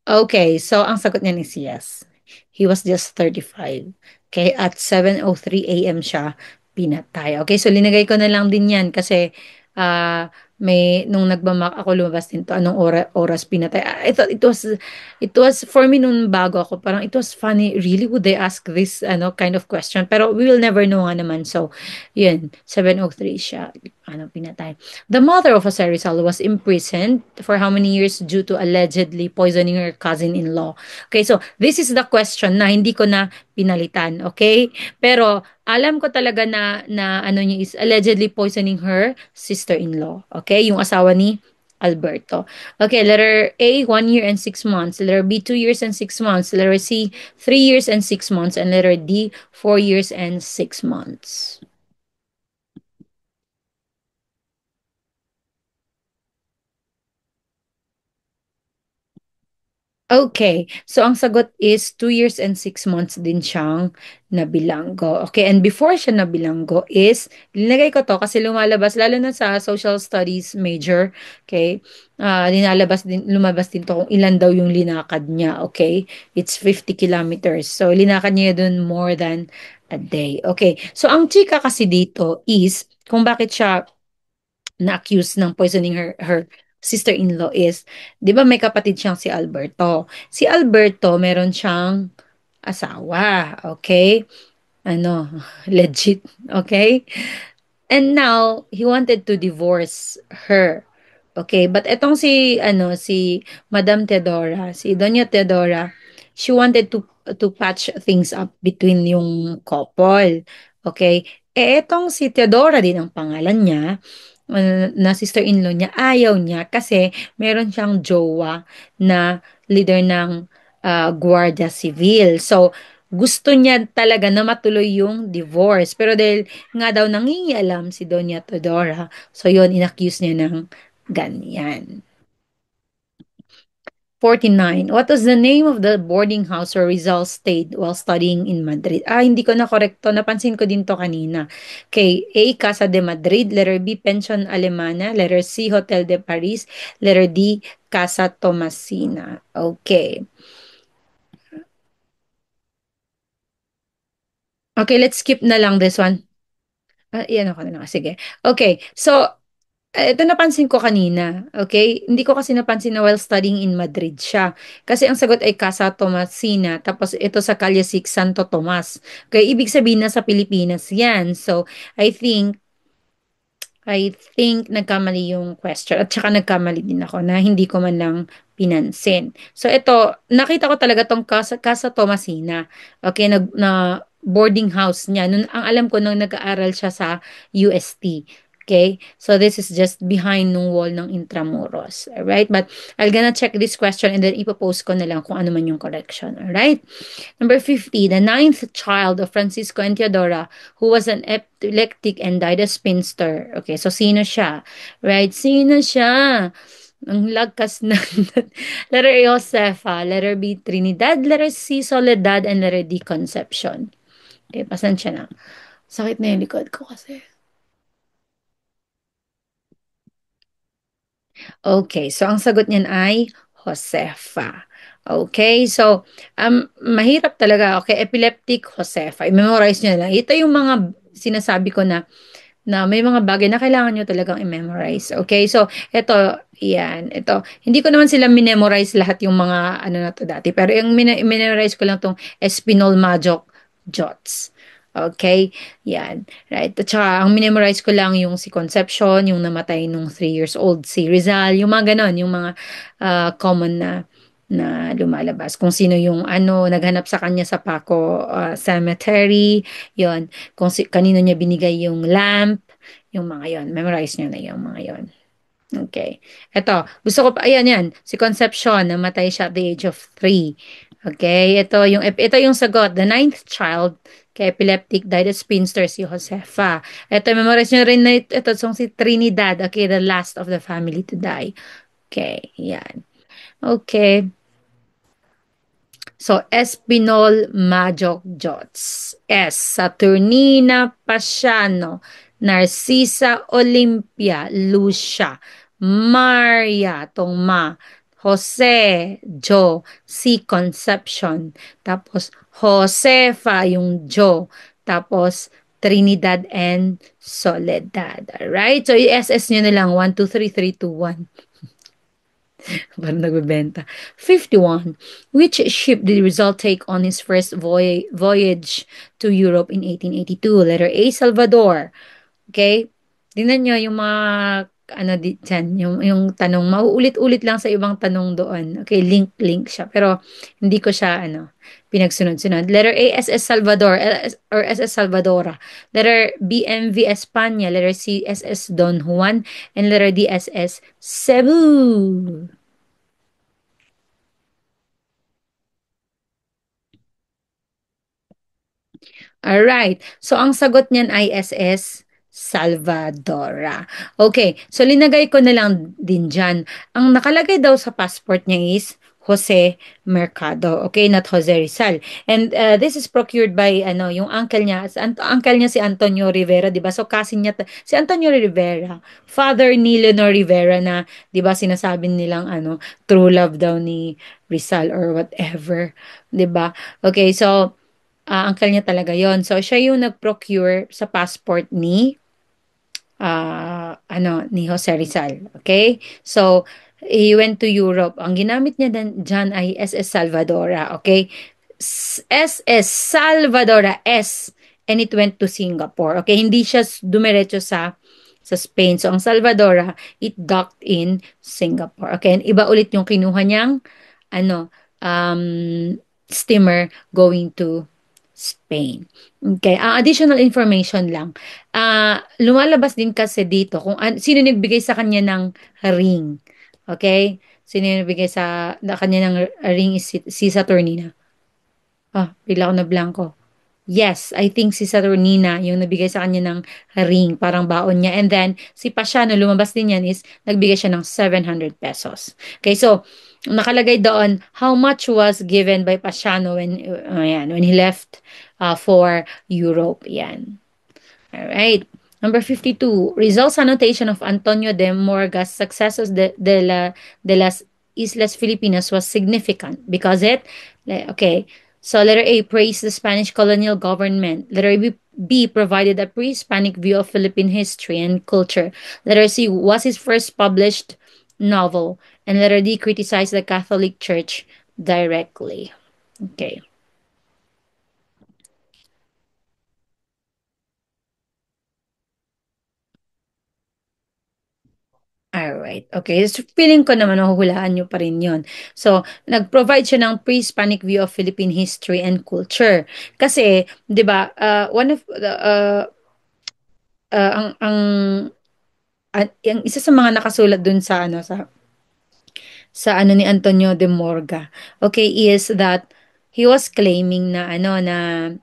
Okay, so ang sagot niya is yes. He was just 35. Okay, at 7:03 a.m. siya pinatay. Okay, so linagay ko na lang din yan kasi may nung nagmamak ako lumabas din to anong oras pinatay. I thought it was for me nung bago ako parang it was funny. Really, would they ask this kind of question? Pero we will never know nga naman. So, yun, 7:03 siya pinatay. The mother of Jose Rizal was imprisoned for how many years due to allegedly poisoning her cousin-in-law? Okay, so this is the question na hindi ko na pinalitan, okay? Pero alam ko talaga na ano niya is allegedly poisoning her sister-in-law, okay? Yung asawa ni Alberto. Okay, letter A, 1 year and 6 months. Letter B, 2 years and 6 months. Letter C, 3 years and 6 months. And letter D, 4 years and 6 months. Okay. So, ang sagot is 2 years and 6 months din siyang nabilanggo. Okay. And before siya nabilanggo is, linagay ko to kasi lumalabas, lalo na sa social studies major. Okay. Lumabas din to kung ilan daw yung linakad niya. Okay. It's 50 kilometers. So, linakad niya dun more than a day. Okay. So, ang chika kasi dito is, kung bakit siya na-accuse ng poisoning her sister-in-law is, 'di ba may kapatid siyang si Alberto. Si Alberto meron siyang asawa, okay? Ano, legit, okay? And now he wanted to divorce her. Okay, but etong si Madam Teodora, si Doña Teodora, she wanted to patch things up between yung couple. Okay? Etong si Teodora din ang pangalan niya, na sister-in-law niya, ayaw niya kasi meron siyang jowa na leader ng Guardia Civil. So, gusto niya talaga na matuloy yung divorce. Pero dahil nga daw nangingialam si Doña Teodora, so yon inaccuse niya ng ganyan. 49. What was the name of the boarding house where Rizal stayed while studying in Madrid? Hindi ko na korekto. Napansin ko din to kanina. Okay. A, Casa de Madrid. Letter B, Pension Alemana. Letter C, Hotel de Paris. Letter D, Casa Tomasina. Okay. Okay, let's skip na lang this one. Iyan ako na lang. Sige. Okay. So, ito napansin ko kanina, okay? Hindi ko kasi napansin na while studying in Madrid siya. Kasi ang sagot ay Casa Tomasina, tapos ito sa Calle 6, Santo Tomas. Okay, ibig sabihin na sa Pilipinas yan. So, I think nagkamali yung question at saka nagkamali din ako na hindi ko man lang pinansin. So ito, nakita ko talaga tong Casa Tomasina. Okay, na boarding house niya. Ang alam ko nung nag-aaral siya sa UST. Okay? So this is just behind nung wall ng Intramuros. Alright? But I'm gonna check this question and then ipopost ko na lang kung ano man yung correction. Alright? Number 50, the ninth child of Francisco and Theodora, who was an epileptic and died a spinster. Okay, so sino siya? Right? Sino siya? Ang lakas na. Letter A, Josefa. Letter B, Trinidad. Letter C, Soledad. And letter D, Concepcion. Okay, pasensya na. Sakit na yung likod ko kasi. Okay, so ang sagot niyan ay Josefa. Okay, so mahirap talaga. Okay, epileptic Josefa. I-memorize niyo lang. Ito yung mga sinasabi ko na may mga bagay na kailangan nyo talagang i-memorize. Okay? So, ito, yan, ito. Hindi ko naman sila minemorize lahat yung mga ano na to dati. Pero yung memorize ko lang tong Espinol Majok Jots. Okay? Yan. Right. At saka, ang minemorize ko lang yung si Concepcion, yung namatay nung 3 years old, si Rizal, yung mga ganon, yung mga common na lumalabas. Kung sino yung ano, naghanap sa kanya sa Paco Cemetery, yon kung kanino niya binigay yung lamp, yung mga yon. Memorize niyo na yung mga yon. Okay. Ito, gusto ko pa, ayan yan, si Concepcion, namatay siya at the age of 3. Okay, ito yung sagot. The ninth child, kay epileptic, died as spinster si Josefa. Ito, memorize niyo rin na ito, si Trinidad, okay, the last of the family to die. Okay, yan. Okay. So, Espinol Majok Jots. S. Saturnina Pasiano. Narcisa Olympia Lucia. Maria Tongma. Jose Jo. Si Conception. Tapos, Josefa yung Jo. Tapos, Trinidad and Soledad. Alright? So, i-SS nyo na lang. 1, 2, 3, 3, 2, 1. Parang nagbebenta. 51. Which ship did Rizal take on his first voyage to Europe in 1882? Letter A, Salvador. Okay? Tingnan nyo yung mga ano dyan, yung tanong, mauulit-ulit lang sa ibang tanong doon. Okay, link siya. Pero hindi ko siya, pinagsunod-sunod. Letter A, SS Salvador, or SS Salvadora. Letter B, MV España. Letter C, SS Don Juan. And letter D, SS Cebu. Alright. So, ang sagot niyan ay SS Salvadora. Okay. So, linagay ko na lang din dyan. Ang nakalagay daw sa passport niya is Jose Mercado. Okay, not Jose Rizal. And this is procured by yung uncle niya. Uncle niya si Antonio Rivera, 'di ba? So cousin niya si Antonio Rivera, father ni Leonor Rivera na 'di ba sinasabi nilang true love daw ni Rizal or whatever, 'di ba? Okay, so uncle niya talaga yon. So, siya yung nag-procure sa passport ni Jose Rizal. Okay? So, he went to Europe. Ang ginamit niya dyan ay SS Salvadora. Okay? SS Salvadora S. And it went to Singapore. Okay? Hindi siya dumiretso sa Spain. So, ang Salvadora, it docked in Singapore. Okay? And iba ulit yung kinuha niyang ano, steamer going to Spain. Okay, additional information lang. Lumalabas din kasi dito kung sino nagbigay sa kanya ng ring. Okay? Sino yung nagbigay na kanya ng ring is si Saturnina. Bigla ako na blanco. Yes, I think si Saturnina yung nabigay sa kanya ng ring, parang baon niya. And then, si Pasiano, lumabas din yan is, nagbigay siya ng 700 pesos. Okay, so, nakalagay doon, how much was given by Pasiano when he left for Europe. Yan. All right. Number 52. Results annotation of Antonio de Morga's successes de las Islas Filipinas was significant because okay. So letter A, praised the Spanish colonial government. Letter B, provided a pre-Hispanic view of Philippine history and culture. Letter C, was his first published novel. And letter D, criticized the Catholic Church directly. Okay. Alright, okay. So, feeling ko naman mahuhulaan nyo pa rin yun. So, nag-provide siya ng pre-Hispanic view of Philippine history and culture. Kasi, di ba, one of the, ang isa sa mga nakasulat dun sa ni Antonio de Morga, okay, is that he was claiming na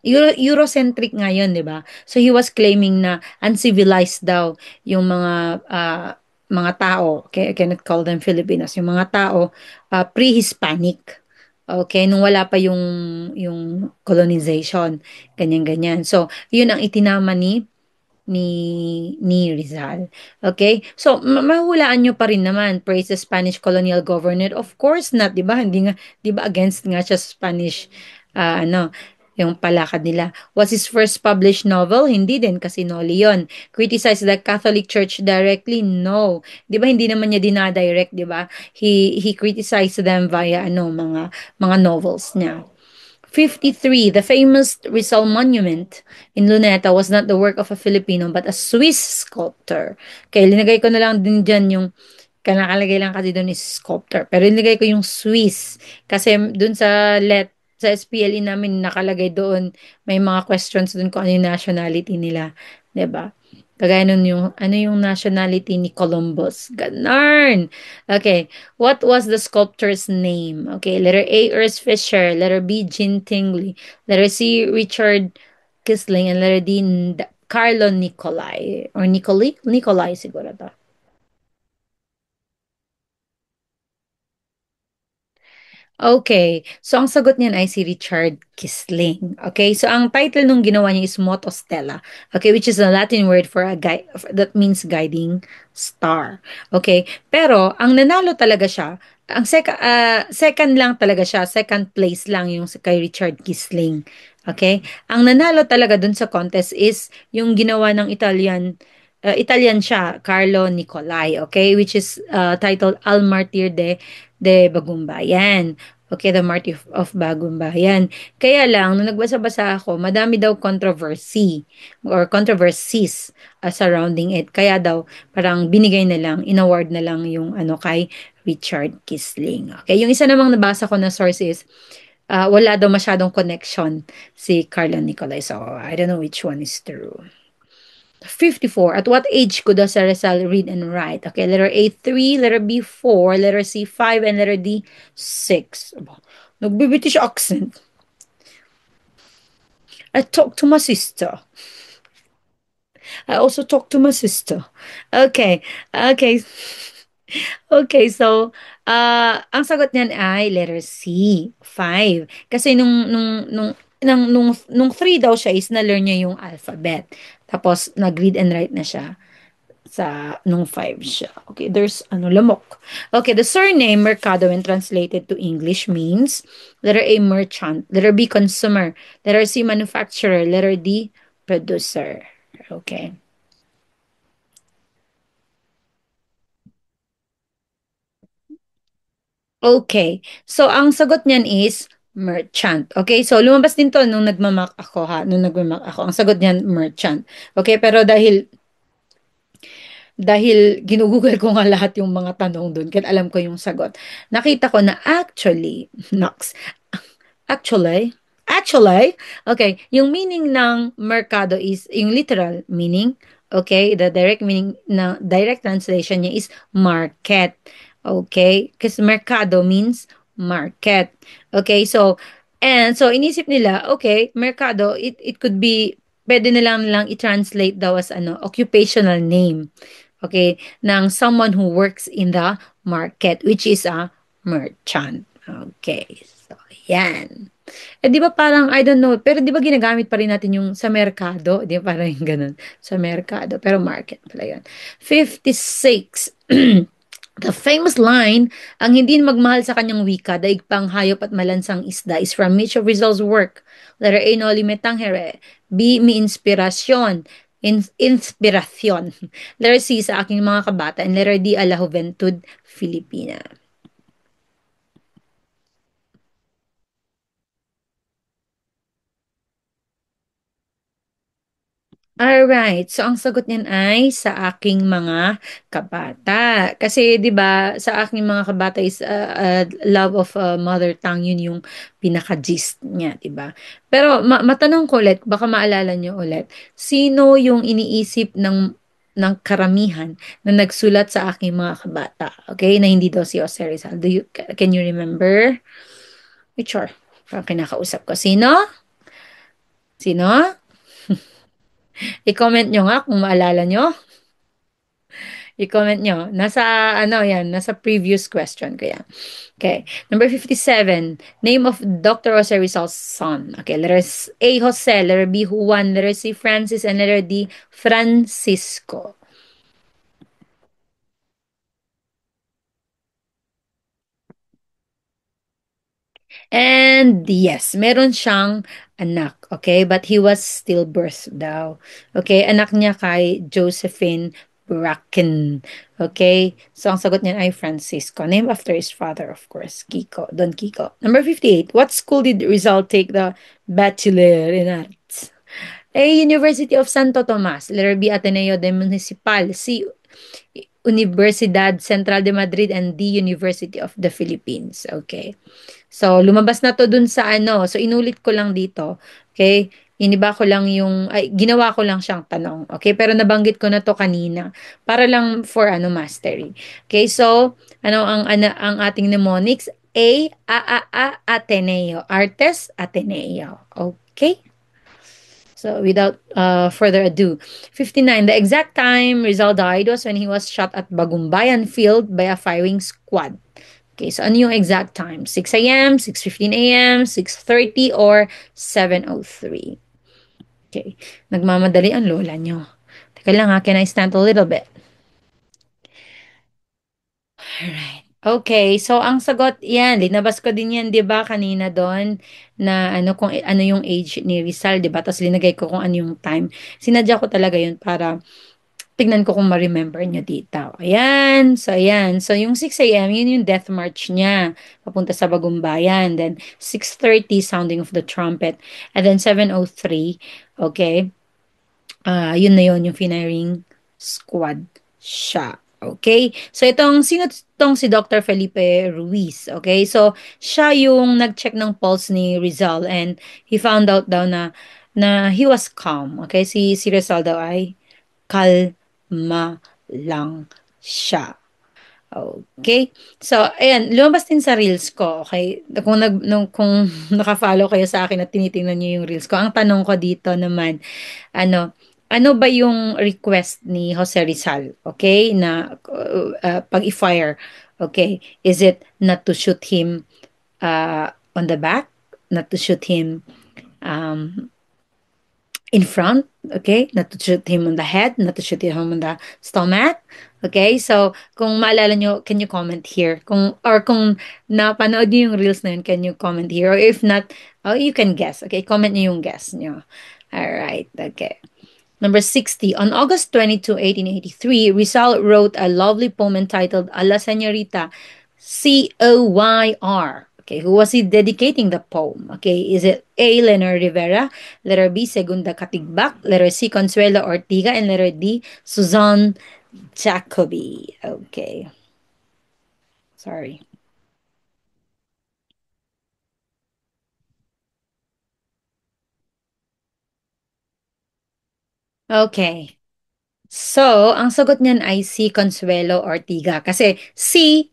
Eurocentric ngayon, 'di ba? So he was claiming na uncivilized daw yung mga tao. Okay, I cannot call them Filipinos. Yung mga tao pre-Hispanic. Okay, nung wala pa yung colonization, ganyan-ganyan. So, yun ang itinama ni Rizal. Okay? So, mahuhulaan nyo pa rin naman, praise the Spanish colonial governor. Of course not, 'di ba? Hindi nga, 'di ba, against nga siya Spanish, yung palakad nila. Was his first published novel? Hindi din, kasi Noli yun. Criticize the Catholic Church directly? No. 'Di ba, hindi naman niya dinadirect, 'di ba? He criticized them via mga novels niya. 53. The famous Rizal Monument in Luneta was not the work of a Filipino but a Swiss sculptor. Kaya linagay ko na lang din dyan yung nakalagay lang kasi doon is sculptor. Pero linagay ko yung Swiss. Kasi doon sa SPLE namin nakalagay doon, may mga questions doon kung ano yung nationality nila. 'Di ba? Kagaya nun yung, ano yung nationality ni Columbus. Ganarn! Okay. What was the sculptor's name? Okay. Letter A, Ernst Fisher. Letter B, Jean Tingley. Letter C, Richard Kisling. And letter D, Carlo Nicolai. Or Nicoli? Nicolai siguro to. Okay. So, ang sagot niyan ay si Richard Kisling. Okay. So, ang title nung ginawa niya is Moto Stella. Okay. Which is a Latin word for a guide that means guiding star. Okay. Pero, ang nanalo talaga siya, ang second lang talaga siya, second place lang yung kay Richard Kisling. Okay. Ang nanalo talaga dun sa contest is yung ginawa ng Italian siya, Carlo Nicolai, okay, which is titled Al Martir de Bagumbayan. Okay, the Martyr of Bagumbayan. Kaya lang, nung nagbasa-basa ako, madami daw controversy or controversies surrounding it. Kaya daw, parang binigay na lang, inaward na lang yung kay Richard Kisling. Okay, yung isa namang nabasa ko na source is, wala daw masyadong connection si Carlo Nicolai. So, I don't know which one is true. 54. At what age could Jose Rizal read and write? Okay, letter A, 3, letter B, 4, letter C, 5, and letter D, 6. Aba, nagbe-British accent. I talk to my sister. I also talk to my sister. Okay, okay. Okay, so, ang sagot niyan ay letter C, 5. Kasi nung 3 daw siya is na-learn niya yung alphabet. Tapos, nag-read and write na siya nung 5 siya. Okay, there's lamok. Okay, the surname Mercado when translated to English means letter A, merchant, letter B, consumer, letter C, manufacturer, letter D, producer. Okay. Okay. So, ang sagot niyan is merchant. Okay? So, lumabas din to nung nagmamak ako ha. Nung nagmamak ako. Ang sagot niyan, merchant. Okay? Pero dahil ginugugol ko nga lahat yung mga tanong dun, kahit alam ko yung sagot. Nakita ko na actually, Nox, actually, okay, yung meaning ng mercado is, yung literal meaning, okay, the direct meaning, na direct translation niya is market. Okay? Kasi mercado means market. Okay? So, and so inisip nila, okay, mercado, it could be, pwede na lang nilang i-translate daw as occupational name. Okay? Ng someone who works in the market, which is a merchant. Okay. So, yan. Eh, di ba parang, I don't know, pero di ba ginagamit pa rin natin yung sa merkado? Di ba parang yung ganun, sa merkado, pero market pala yun. 56. The famous line, ang hindi magmahal sa kanyang wika, daig pang hayop at malansang isda is from which of Rizal's work? Letter A, Noli Me Tangere. B, Mi Inspirasyon. Inspirasyon. Letter C, sa aking mga kabata. And letter D, A La Juventud Filipina. Alright. So, ang sagot niyan ay sa aking mga kabata. Kasi, di ba, sa aking mga kabata is love of mother tongue. Yun yung pinaka-gist niya, di ba? Pero, matanong ko ulit, baka maalala niyo ulit, sino yung iniisip ng karamihan na nagsulat sa aking mga kabata? Okay? Na hindi daw si Jose Rizal. Can you remember? Sure. Parang kinakausap ko. Sino? Sino? I-comment nyo nga kung maalala nyo. I-comment nyo. Nasa, ano yan, nasa previous question ko yan. Okay. Number 57. Name of Dr. Jose Rizal's son. Okay. Letters A, Jose. Letter B, Juan. Letter C, Francis. And letter D, Francisco. And yes, meron siyang anak, okay? But he was stillbirth daw. Okay, anak niya kay Josephine Bracken. Okay, so ang sagot niya ay Francisco. Named after his father, of course, Kiko, Don Kiko. Number 58. What school did Rizal take the Bachelor in Arts? A. University of Santo Tomas. Letter B. Ateneo de Municipal. C. Universidad Central de Madrid. And D. University of the Philippines. Okay. So, lumabas na 'to dun sa ano, so inulit ko lang dito, okay? Iniba ko lang yung ay ginawa ko lang siyang tanong, okay? Pero nabanggit ko na 'to kanina para lang for ano mastery. Okay, so ano ang ating mnemonics? A Ateneo, Artes Ateneo. Okay? So without further ado, 59. The exact time Rizal died was when he was shot at Bagumbayan Field by a firing squad. Okay, so ano yung exact time? 6 a.m., 6:15 a.m., 6:30, or 7:03? Okay, nagmamadali ang lola nyo. Teka lang ha, can I stand a little bit? Alright. Okay, so ang sagot yan, linabas ko din yan, 'di ba, kanina doon na ano kung ano yung age ni Rizal, 'di ba? Tapos linagay ko kung ano yung time. Sinadya ko talaga yun para tignan ko kung ma-remember niyo dito. Ayan. So, ayan. So, yung 6 a.m., yun yung death march niya. Papunta sa Bagumbayan. Then, 6:30, sounding of the trumpet. And then, 7:03, okay, yun na yun, yung firing squad siya. Okay? So, sino itong si Dr. Felipe Ruiz? Okay? So, siya yung nag-check ng pulse ni Rizal and he found out daw na he was calm. Okay? Si Rizal daw ay kalma lang siya. Okay? So, ayan, lumabas din sa reels ko, okay? Kung naka-follow kayo sa akin at tinitingnan niyo yung reels ko, ang tanong ko dito naman, ano, ano ba yung request ni Jose Rizal, okay, na pag i-fire, okay? Is it not to shoot him on the back, not to shoot him um, in front, okay? Not to shoot him on the head, not to shoot him on the stomach. Okay? So, kung maalala nyo, can you comment here? Kung napanood nyo yung reels na yun, can you comment here? Or if not, oh, you can guess. Okay? Comment nyo yung guess nyo. Alright. Okay. Number 60. On August 22, 1883, Rizal wrote a lovely poem entitled A la Señorita Coyr. Okay, who was he dedicating the poem? Okay, is it A. Leonor Rivera, letter B. Segunda Katigbak, letter C. Consuelo Ortiga, and letter D. Suzanne Jacobi? Okay, sorry. Okay. So, ang sagot niyan ay si Consuelo Ortiga. Kasi C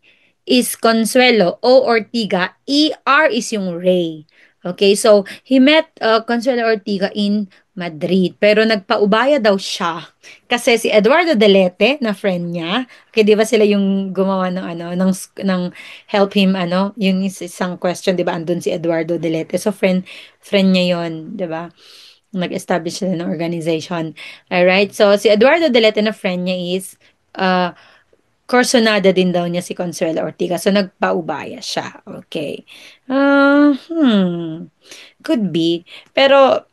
is Consuelo, O Ortiga, ER is yung Ray. Okay, so he met Consuelo Ortiga in Madrid. Pero nagpaubaya daw siya. Kasi si Eduardo Delete, na friend niya, okay, di ba sila yung gumawa ng ano, ng help him, ano, yung isang question, di ba, andun si Eduardo Delete. So, friend niya yon, di ba? Nag-establish sila ng organization. Alright? So, si Eduardo Delete na friend niya is uh, Corsonada din daw niya si Consuelo Ortiga. So, nagpaubaya siya. Okay. Could be. Pero,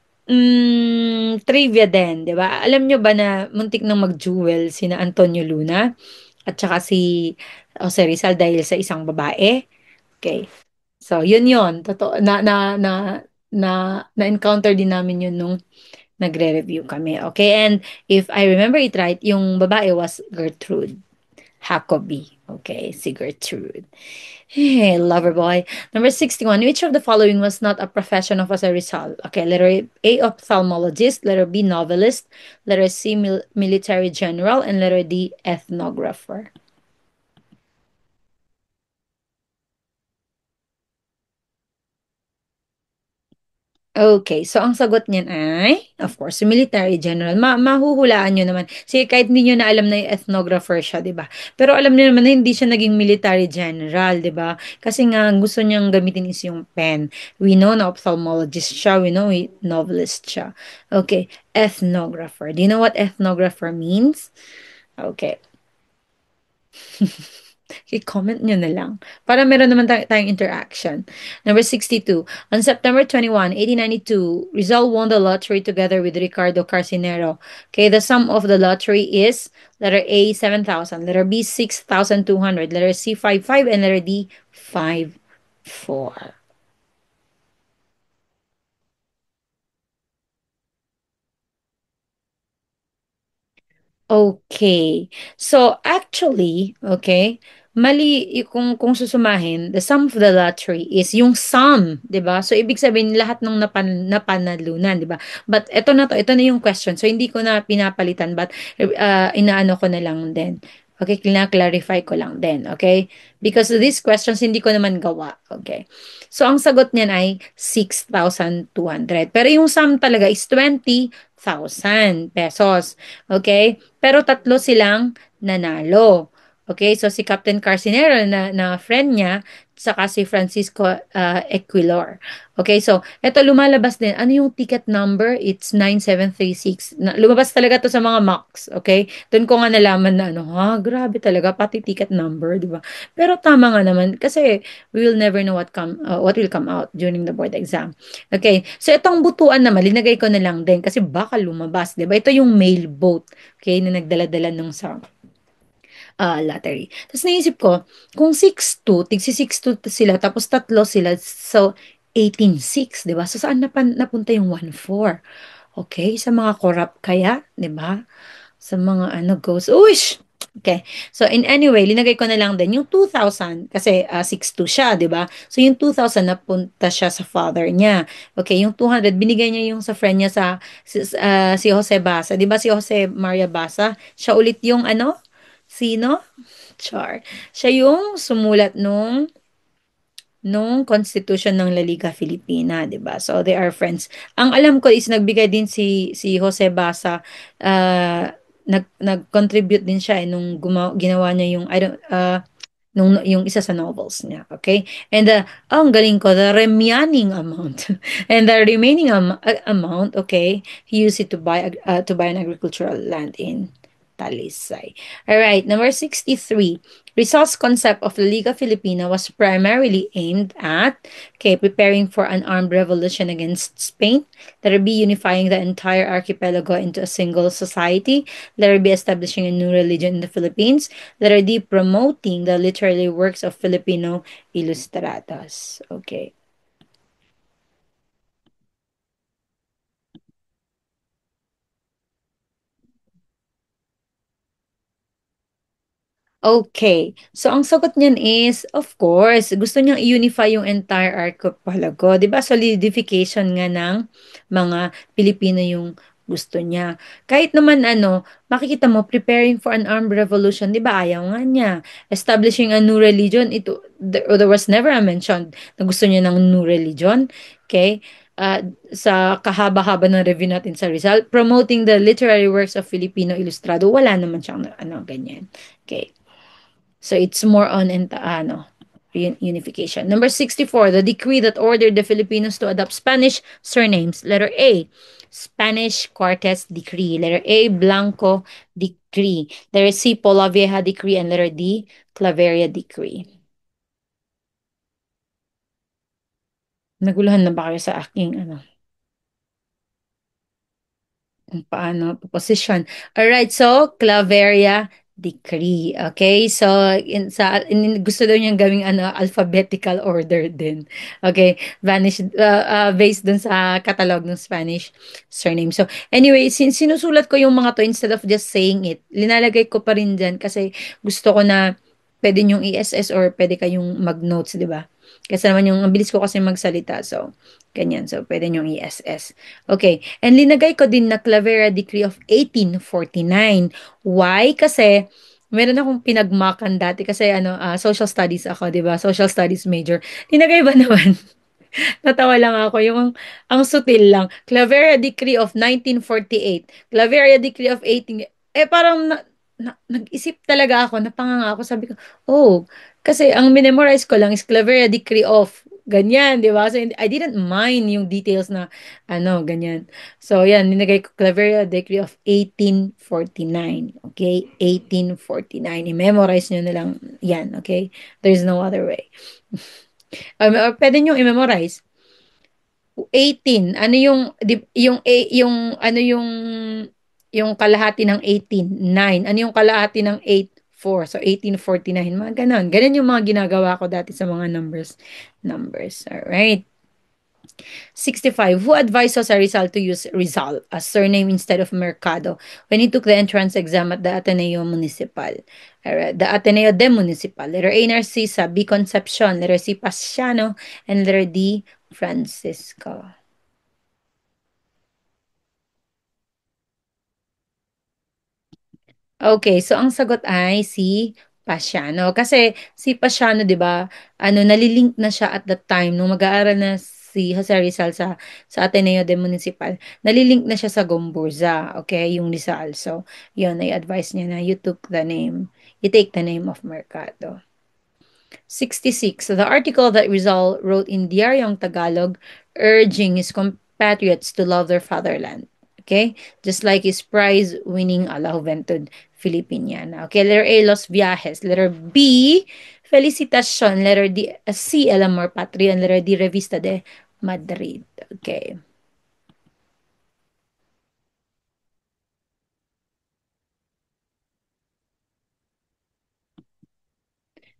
trivia din, di ba? Alam nyo ba na muntik nang mag-jewel sina Antonio Luna at saka si Jose Rizal dahil sa isang babae? Okay. So, yun. Totoo, na-encounter din namin yun nung nagre-review kami. Okay, and if I remember it right, yung babae was Gertrude Jacobi. Okay, si Gertrude. Hey, lover boy. Number 61. Which of the following was not a profession of as a result? Okay, letter A, ophthalmologist, letter B, novelist, letter C, military general, and letter D, ethnographer. Okay, so ang sagot niyan ay, of course, yung military general. Mahuhulaan niyo naman. Sige, kahit hindi niyo na alam na yung ethnographer siya, 'di ba? Pero alam niyo naman na hindi siya naging military general, 'di ba? Kasi nga ang gusto niyang gamitin is yung pen. We know na ophthalmologist siya, we know novelist siya. Okay, ethnographer. Do you know what ethnographer means? Okay. I-comment nyo na lang. Para meron naman tayong interaction. Number 62. On September 21, 1892, Rizal won the lottery together with Ricardo Carcinero. Okay, the sum of the lottery is letter A, 7,000, letter B, 6,200, letter C, 55, and letter D, 54. Okay. So actually, okay, mali kung susumahin, the sum of the lottery is yung sum, 'di ba? So ibig sabihin lahat ng napanalunan, 'di ba? But ito na yung question. So hindi ko na pinapalitan but inaano ko na lang din. Okay, clarify ko lang din, okay? Because these questions hindi ko naman gawa, okay? So ang sagot niyan ay 6,200. Pero yung sum talaga is 20,000 pesos. Okay? Pero tatlo silang nanalo. Okay? So si Captain Carcinero na friend niya, saka si Francisco Equilor. Okay? So eto lumalabas din. Ano yung ticket number? It's 9736. Lumabas talaga to sa mga mocks. Okay? Doon ko nga nalaman na ano, ha, grabe talaga, pati ticket number, di ba? Pero tama nga naman kasi we will never know what will come out during the board exam. Okay. So itong butuan naman, linagay ko na lang din kasi baka lumabas, 'di ba? Ito yung mail boat, okay, na nagdala-dala nung sa lottery. Tapos naisip ko, kung 6-2, tigsi 6-2 sila, tapos tatlo sila, so 18-6, 'di ba? So saan napunta yung 1-4? Okay, sa mga corrupt kaya, 'di ba? Sa mga ano goes, uish! Okay. So, in anyway, linagay ko na lang din yung 2,000 kasi 6'2 siya, di ba? So, yung 2,000 napunta siya sa father niya. Okay, yung 200 binigay niya yung sa friend niya si Jose Basa. Di ba si Jose Maria Basa? Siya ulit yung ano? Sino? Char. Siya yung sumulat nung Constitution ng La Liga Filipina, 'di ba? So they are friends. Ang alam ko is nagbigay din si Jose Basa nag-contribute din siya nung ginawa niya yung I don't nung yung isa sa novels niya, okay? And ang galing ko, the remaining amount and the remaining amount, okay, he used it to buy an agricultural land in Talisay. All right, number 63. Rizal's concept of the Liga Filipina was primarily aimed at, okay, preparing for an armed revolution against Spain, letter B, unifying the entire archipelago into a single society, letter B, establishing a new religion in the Philippines, letter D, promoting the literary works of Filipino illustrados. Okay. Okay. So, ang sagot niyan is, of course, gusto niyang i-unify yung entire archipelago. 'Di ba? Solidification nga ng mga Pilipino yung gusto niya. Kahit naman ano, makikita mo, preparing for an armed revolution, 'di ba? Ayaw nga niya. Establishing a new religion, there was never a mention na gusto niya ng new religion. Okay? Sa kahaba-haba ng review natin sa Rizal, promoting the literary works of Filipino Ilustrado, wala naman siyang ano, ganyan. Okay. So it's more on unification. Number 64, the decree that ordered the Filipinos to adopt Spanish surnames. Letter A, Spanish Cortes Decree. Letter A, Blanco Decree. Letter C, Polavieja Decree. And letter D, Claveria Decree. Naguluhan na ba kayo sa aking kung paano position. Alright, so Claveria decree. Okay? So gusto daw niyang gawing alphabetical order din. Okay? Based dun sa catalog ng Spanish surname. So anyway, sinusulat ko yung mga to instead of just saying it, linalagay ko pa rin dyan kasi gusto ko na pwede niyong i-SS or pwede kayong mag-notes, di ba? Kasi naman yung, ang bilis ko kasi magsalita. So, ganyan. So, pwede niyong i-SS. Okay. And linagay ko din na Clavera Decree of 1849. Why? Kasi meron akong pinagmakan dati kasi social studies ako, 'di ba? Social studies major. Linagay ba naman? Natawa lang ako, yung ang sutil lang. Claveria Decree of 1948. Claveria Decree of 18. Parang nag-isip talaga ako, napanganga ako. Sabi ko, oh, kasi ang minemorize ko lang is Claveria Decree of ganyan, di ba? So, I didn't mind yung details na, ganyan. So, yan, ninagay ko Claveria Decree of 1849. Okay? 1849. I-memorize nyo na lang yan, okay? There's no other way. Pwede nyo i-memorize. 18, ano yung kalahati ng 18, 9. Ano yung kalahati ng 8, 4. So 1849, mga ganon. Ganon yung mga ginagawa ko dati sa mga numbers. All right. 65. Who advised Jose Rizal to use Rizal as surname instead of Mercado when he took the entrance exam at the Ateneo Municipal? Alright, the Ateneo de Municipal. Letter A, Narcisa. B, Concepcion. Letter C, Pasiano. And letter D, Francisco. Okay, so ang sagot ay si Pasiano. Kasi si Pasiano, 'di ba, nalilink na siya at that time nung mag-aaral na si Jose Rizal sa Ateneo de Municipal. Nalilink na siya sa Gomburza, okay, yung Rizal. So, 'yun ay advice niya na you take the name of Mercado. 66. The article that Rizal wrote in Diaryong Tagalog urging his compatriots to love their fatherland. Okay? Just like his prize-winning A La Juventud Filipiniana. Okay, letter A, Los Viajes. Letter B, Felicitacion. Letter D, C, El Amor Patrio. And letter D, Revista de Madrid. Okay.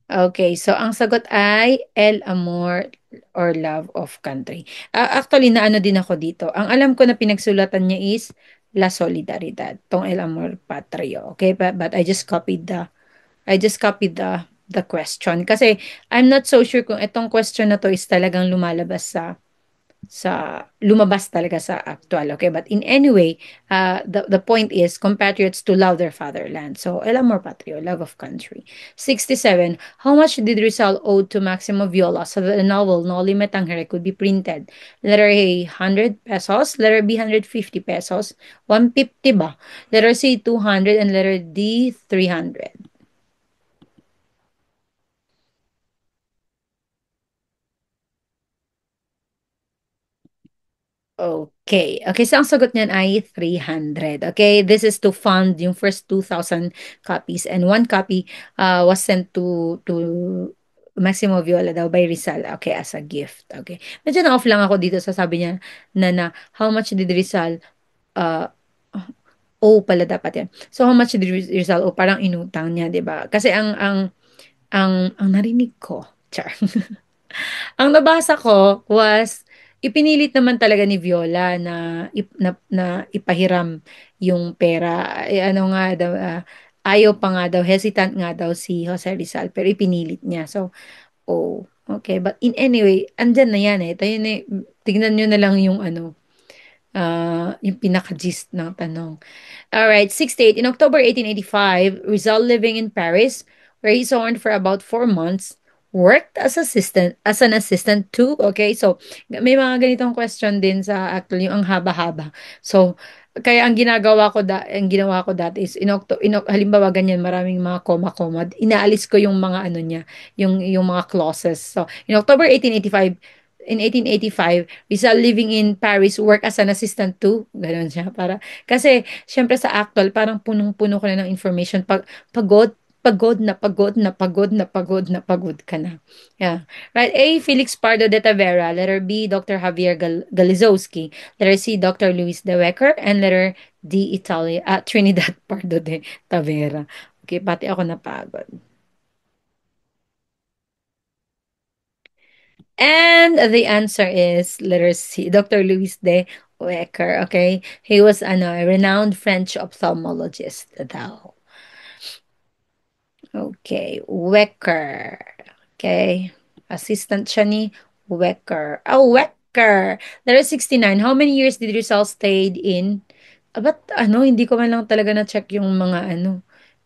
Okay, so ang sagot ay El Amor or Love of Country. Actually, naano din ako dito. Ang alam ko na pinagsulatan niya is La Solidaridad, tong El Amor Patrio. Okay, but I just copied the question kasi I'm not so sure kung itong question na to is talagang lumabas talaga sa actual. Okay, but in any way, the point is compatriots to love their fatherland. So el amor patrio, love of country. 67. How much did Rizal owe to Maximo Viola so that the novel Noli Me Tangere could be printed? Letter A, 100 pesos. Letter B, 150 pesos. 150 ba? Letter C, 200. And letter D, 300. Okay. Okay, so ang sagot niyan ay 300. Okay, this is to fund yung first 2,000 copies and one copy was sent to Maximo Viola daw by Rizal. Okay, as a gift. Okay. Medyo na-off lang ako dito sa sabi niya na how much did Rizal uh, owe pala dapat yan. So how much did Rizal owe? Parang inutang niya, 'di ba? Kasi ang narinig ko, char. Ang nabasa ko was ipinilit naman talaga ni Viola na ipahiram yung pera. Ano nga daw, ayaw pa nga daw, hesitant nga daw si Jose Rizal, pero ipinilit niya. So, oh, okay. But in anyway, andyan na yan eh. Tayo na, tignan nyo na lang yung yung pinaka-gist ng tanong. All right, 68. In October 1885, Rizal, living in Paris, where he sojourned for about 4 months, worked as an assistant too. Okay, so may mga ganitong question din sa actually yung ang haba-haba. So kaya ang ginawa ko dati is halimbawa ganyan maraming mga comma inaalis ko yung mga ano niya, yung mga clauses. So in October 1885, in 1885, Rizal living in Paris, work as an assistant too. Ganon siya. Kasi, syempre sa actual, parang punong-puno ka na ng information. Pagod, pagod na pagod na pagod na pagod na pagod ka na. Yeah. Right. A, Felix Pardo de Tavera. Letter B, Dr. Javier Galizowski. Letter C, Dr. Luis de Wecker. And letter D, Trinidad Pardo de Tavera. Okay, pati ako napagod. And the answer is letter C, Dr. Luis de Wecker. Okay? He was a renowned French ophthalmologist daw. Okay, Wecker. Okay. Assistant siya ni Wecker. Oh, Wecker. Letter 69. How many years did Rizal stayed in? Ba't hindi ko man lang talaga na-check yung mga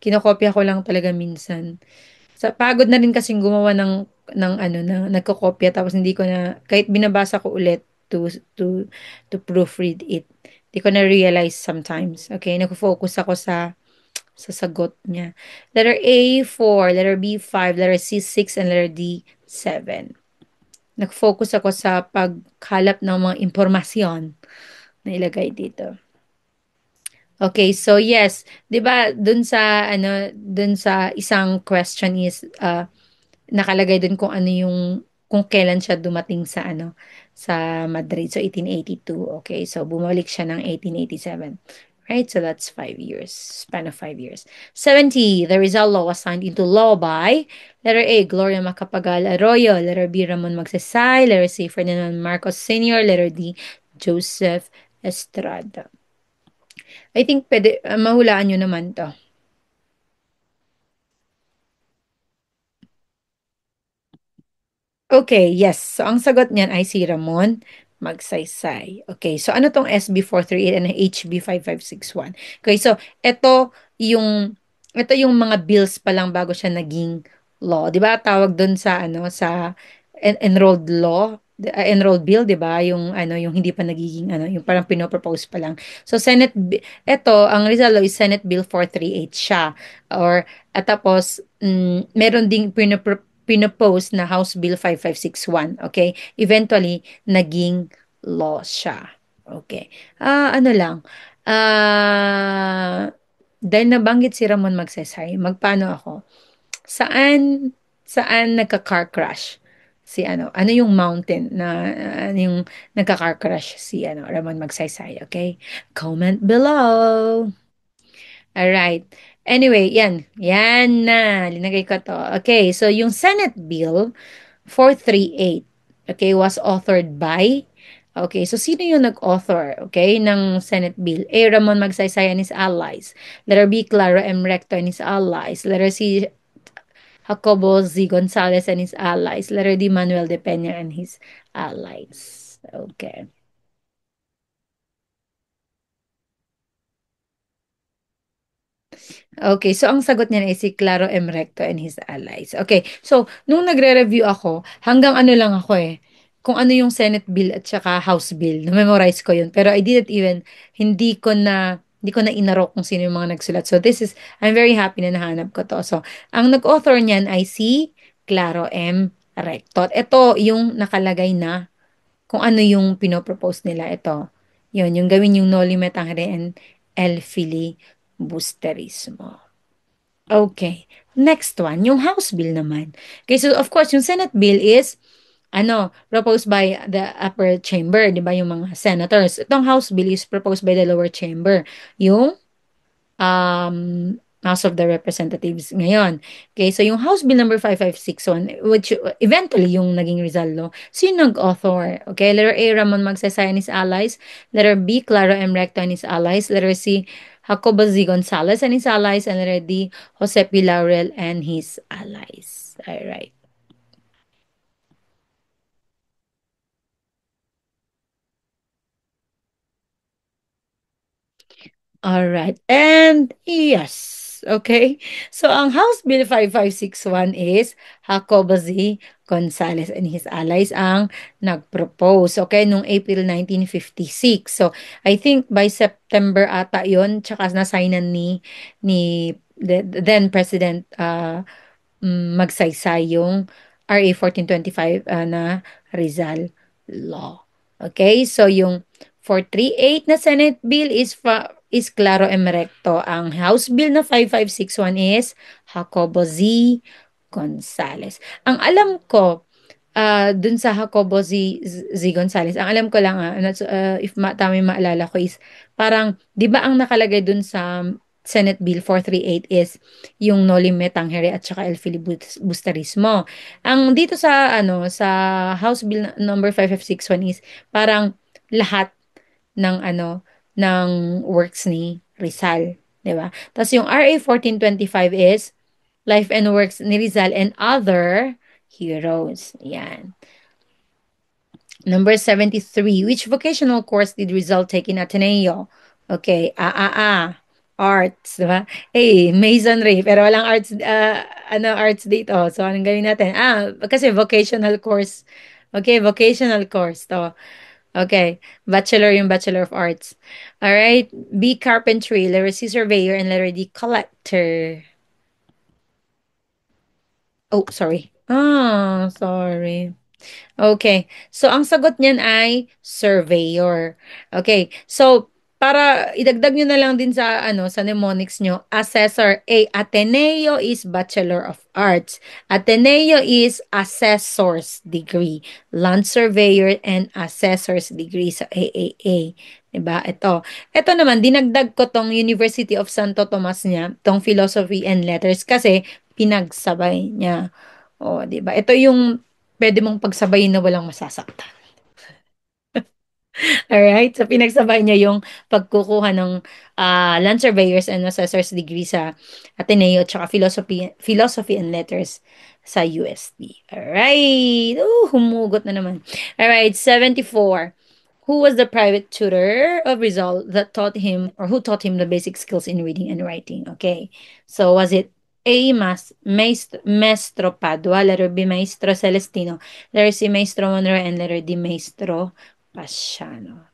Kinokopya ko lang talaga minsan. Sa pagod na rin kasing gumawa ng ng ano na nagkokopya tapos hindi ko na kahit binabasa ko ulit to to proofread it. Hindi ko na realize sometimes. Okay, nagfo-focus ako sa sagot niya. Letter A, 4. Letter B, 5. Letter C, 6. And letter D, 7. Nag-focus ako sa paghalap ng mga impormasyon na ilagay dito. Okay, so yes, 'di ba dun sa ano, dun sa isang question is nakalagay dun kung ano yung kung kailan siya dumating sa ano sa Madrid. So 1882. Okay, so bumalik siya ng 1887. Right? So that's 5 years. Span of 5 years. 70. The Rizal Law was signed into law by letter A, Gloria Macapagal Arroyo. Letter B, Ramon Magsaysay. Letter C, Ferdinand Marcos Sr. Letter D, Joseph Estrada. I think pwede, mahulaan nyo naman to. Okay, yes. So, ang sagot niyan ay si Ramon Magsaysay. Okay, so ano tong SB 438 and HB 5561? Okay, so yung ito yung mga bills pa lang bago siya naging law. 'Di ba? Tawag doon sa ano sa enrolled law, enrolled bill, 'di ba? Yung ano, yung hindi pa nagiging ano, yung parang pinopropose pa lang. So ito, ang Rizal Law is Senate Bill 438 siya. Or at tapos meron ding pinopose na House Bill 5561. Okay? Eventually, naging law siya. Okay. Ano lang. Ah, dahil nabanggit si Ramon Magsaysay, magpaano ako? Saan nagka-car crash? Si ano yung mountain na ano yung nagka-car crash si ano Ramon Magsaysay, okay? Comment below. Alright. Anyway, yan. Yan na. Linagay ko to. Okay, so yung Senate Bill 438, okay, was authored by, okay, so sino yung nag-author, okay, ng Senate Bill? A. Ramon Magsaysay and his allies. Letter B. Claro M. Recto and his allies. Letter C. Jacobo Z. Gonzalez and his allies. Letter D. Manuel de Peña and his allies. Okay. Okay, so ang sagot niya ay si Claro M. Recto and his allies. Okay, so nung nagre-review ako, hanggang ano lang ako kung ano yung Senate bill at saka House bill. Na-memorize ko yun. Pero I didn't even, hindi ko na inarok kung sino yung mga nagsulat. So I'm very happy na nahanap ko to. So, ang nag-author niyan ay si Claro M. Recto. At ito yung nakalagay na kung ano yung pinopropose nila. Ito, yun, yung gawin yung noli me tangere and el filibusterismo. Okay. Next one, yung House Bill naman. Okay, so of course, yung Senate Bill is, proposed by the upper chamber, di ba, yung mga senators. Itong House Bill is proposed by the lower chamber, yung House of the Representatives ngayon. Okay, so yung House Bill number 5561, which eventually yung naging Rizal Law, sino nag-author? Okay, letter A, Ramon Magsaysay and his allies. Letter B, Claro M. Recto and his allies. Letter C, Jacobo Z. Gonzalez and his allies. And letter D, Jose P. Laurel and his allies. All right. Alright. And yes. Okay. So, ang House Bill 5561 is Jacobo Z. Gonzalez and his allies ang nag-propose. Okay, nung April 1956. So, I think by September ata yon tsaka na-signan ni then President magsaysay yung RA 1425 na Rizal Law. Okay? So yung 438 na Senate Bill is Claro M. Recto. Ang House Bill na 5561 is Jacobo Z. Gonzales. Ang alam ko, dun sa Jacobo Z. Gonzales, ang alam ko lang, if tama yung maalala ko is, parang, di ba ang nakalagay dun sa Senate Bill 438 is yung no limit tangere at saka el filibusterismo. Ang dito sa House Bill number 5561 is parang lahat ng ng works ni Rizal, 'di ba? Tapos yung RA 1425 is life and works ni Rizal and other heroes. Yan. Number 73. Which vocational course did Rizal take in Ateneo? Okay, Arts, di ba? Masonry, pero walang arts, arts dito. So, anong gawin natin? Kasi vocational course. Okay, vocational course to. Okay, bachelor yung Bachelor of Arts. All right, B, carpentry, letter C, surveyor, and letter D, collector. Oh, sorry. Sorry. Okay. So, ang sagot niyan ay surveyor. Okay. So, para idagdag nyo na lang din sa, sa mnemonics nyo, assessor. A, Ateneo is Bachelor of Arts. Ateneo is assessor's degree. Land surveyor and assessor's degree sa AAA. Diba? Ito naman, dinagdag ko tong University of Santo Tomas niya, tong Philosophy and Letters kasi pinagsabay niya. O, 'di ba? Ito yung pwede mong pagsabayin na walang masasaktan. Alright? So, pinagsabay niya yung pagkukuha ng land surveyors and assessors degree sa Ateneo tsaka philosophy and letters sa UST. Alright. Humugot na naman. Alright, 74. Who was the private tutor of Rizal that taught him or who taught him the basic skills in reading and writing? Okay. So, was it A, Maestro Padua, letter B, Maestro Celestino, letter C, Maestro Monroy, and letter D, Maestro Pasiano.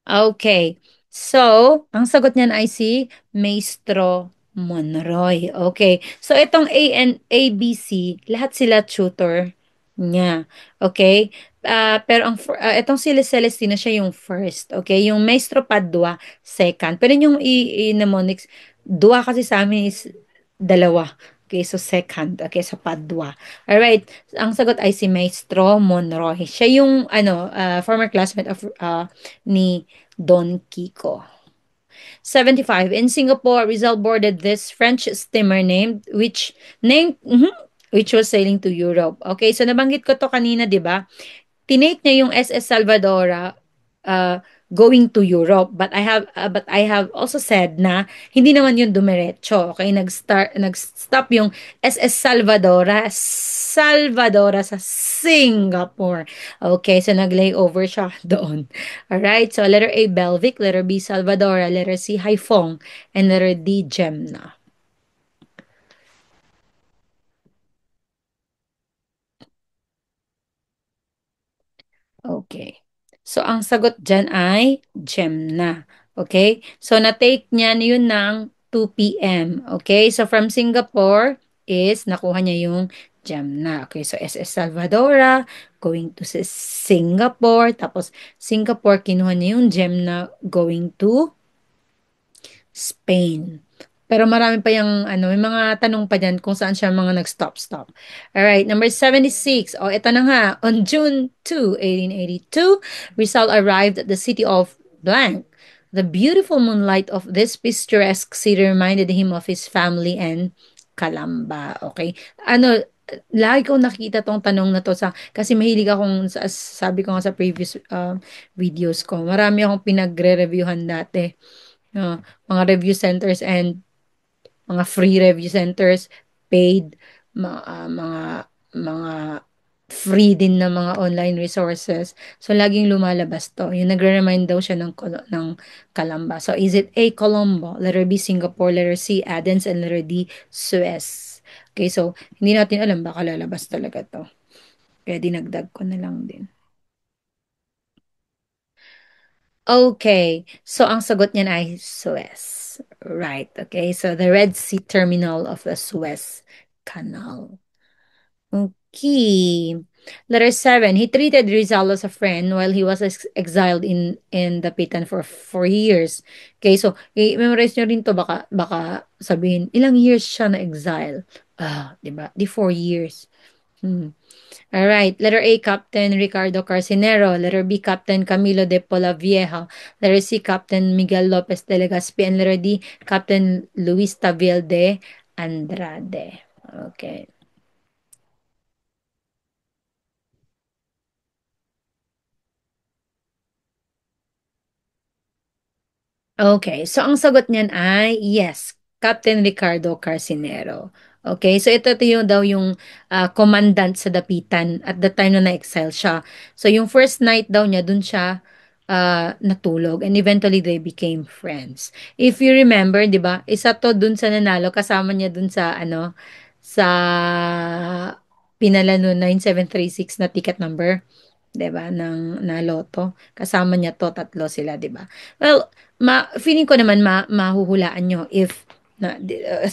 Okay. So, ang sagot niyan ay si Maestro Monroy. Okay. So, itong A and ABC, lahat sila tutor niya. Okay? Pero itong si Celestino, siya yung first. Okay? Yung Maestro Padua, second. Pero yung mnemonics, dua kasi sa amin is dalawa. Okay, so second. Okay, so Padua. Alright. Ang sagot ay si Maestro Monroy. Siya yung, former classmate of, ni Don Kiko. 75. In Singapore, Rizal boarded this French steamer which was sailing to Europe. Okay, so nabanggit ko to kanina, 'di ba? Tinake niya yung SS Salvadora uh, going to Europe. But I have also said na hindi naman yun dumiretso. Okay, nag-stop yung SS Salvadora sa Singapore. Okay, so nag-layover siya doon. Alright, so letter A, Belvic, letter B, Salvadora, letter C, Haiphong, and letter D, Gemna. Okay. So, ang sagot dyan ay Gemna. Okay? So, na-take niya yun ng 2 p.m. Okay? So, from Singapore is nakuha niya yung Gemna. Okay? So, SS Salvadora going to Singapore. Tapos, Singapore, kinuha niya yung Gemna going to Spain. Pero marami pa yung may mga tanong pa diyan kung saan siya mga nag-stop-stop. Alright, number 76. Oh, ito na nga. On June 2, 1882, Rizal arrived at the city of blank. The beautiful moonlight of this picturesque city reminded him of his family and Calamba. Okay? Lagi ko nakita tong tanong na to kasi mahilig akong, sabi ko nga sa previous videos ko, marami akong pinagre-reviewhan dati. Mga review centers and mga free review centers, paid, mga mga free din na mga online resources. So, laging lumalabas to. Yung nagre-remind daw siya ng Calamba. So, is it A, Colombo, letter B, Singapore, letter C, Athens, and letter D, Suez? Okay, so, hindi natin alam, baka lalabas talaga to. Kaya dinagdag ko na lang din. Okay. So, ang sagot niyan ay Suez. Right. Okay. So, the Red Sea terminal of the Suez Canal. Okay. Letter 7. He treated Rizal as a friend while he was exiled in Dapitan for 4 years. Okay. So, i-memorize nyo rin to. Baka sabihin, ilang years siya na-exile? Diba? 4 years. Hmm. All right. Letter A, Captain Ricardo Carcinero. Letter B, Captain Camilo de Polavieja. Letter C, Captain Miguel Lopez de Legazpi. And letter D, Captain Luis Tavel de Andrade. Okay. Okay. So, ang sagot niyan ay yes, Captain Ricardo Carcinero. Okay, so ito yung daw yung commandant sa dapitan at the time na na-exile siya. So yung first night daw niya, dun siya natulog and eventually they became friends. If you remember, 'di ba? Isa to dun sa nanalo, kasama niya dun sa ano sa pinala no 9736 na ticket number. 'Di ba, na lotto. Kasama niya 'to, tatlo sila, 'di ba? Well, feeling ko naman mahuhulaan niyo if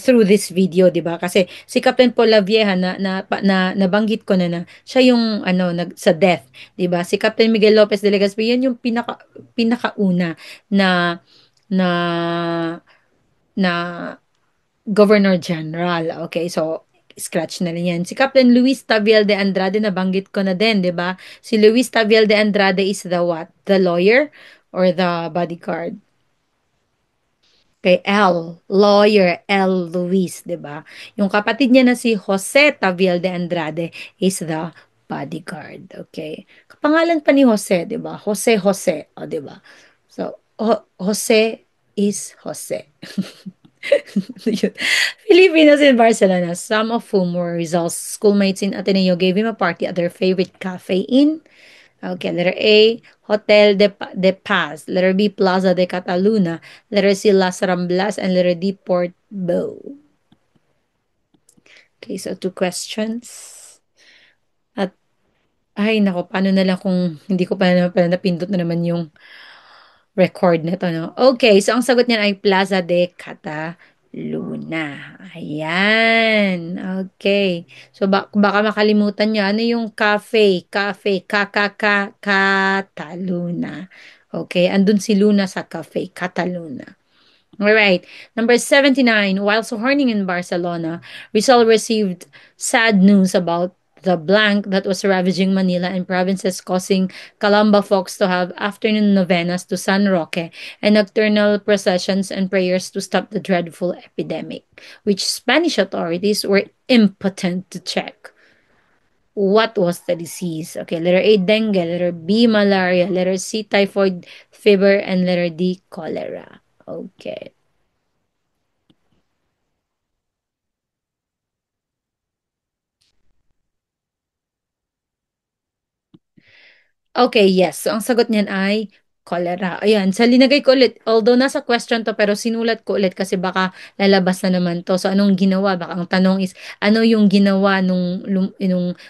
through this video, 'di ba? Kasi si Captain Paul Lavieja nabanggit ko na siya yung ano sa death, 'di ba? Si Captain Miguel Lopez de Legazpi, yan yung pinakauna na na na Governor General. Okay, so scratch na rin yan. Si Captain Luis Taviel de Andrade, nabanggit ko na din, di ba? Si Luis Taviel de Andrade is the what? The lawyer or the bodyguard? Kay lawyer L. Luis, di ba? Yung kapatid niya na si Jose Taviel de Andrade is the bodyguard. Okay? Kapangalan pa ni Jose, di ba? Jose Jose, o di ba? So, Jose is Jose. Yun. Filipinos in Barcelona, some of whom were Rizal's schoolmates in Ateneo, gave him a party at their favorite cafe in, okay, letter A, Hotel de Paz, letter B, Plaza de Cataluna, letter C, Las Ramblas, and letter D, Port Bow. Okay, so two questions. At, ay, nako, paano na lang kung hindi ko pa napindot na naman yung record nito, no? Okay, so ang sagot niyan ay Plaza de Cataluna. Ayan. Okay. So baka makalimutan niyo ano yung cafe, Cataluna. Okay, andun si Luna sa cafe, Cataluna. All right. Number 79. While sojourning in Barcelona, Rizal received sad news about the blank that was ravaging Manila and provinces, causing Calamba folks to have afternoon novenas to San Roque and nocturnal processions and prayers to stop the dreadful epidemic, which Spanish authorities were impotent to check. What was the disease? Okay, letter A, dengue, letter B, malaria, letter C, typhoid fever, and letter D, cholera. Okay. Okay, yes. So, ang sagot niyan ay cholera. Ayan. So, linagay ko ulit. Although nasa question to, pero sinulat ko ulit kasi baka lalabas na naman to. So, anong ginawa? Baka ang tanong is, ano yung ginawa nung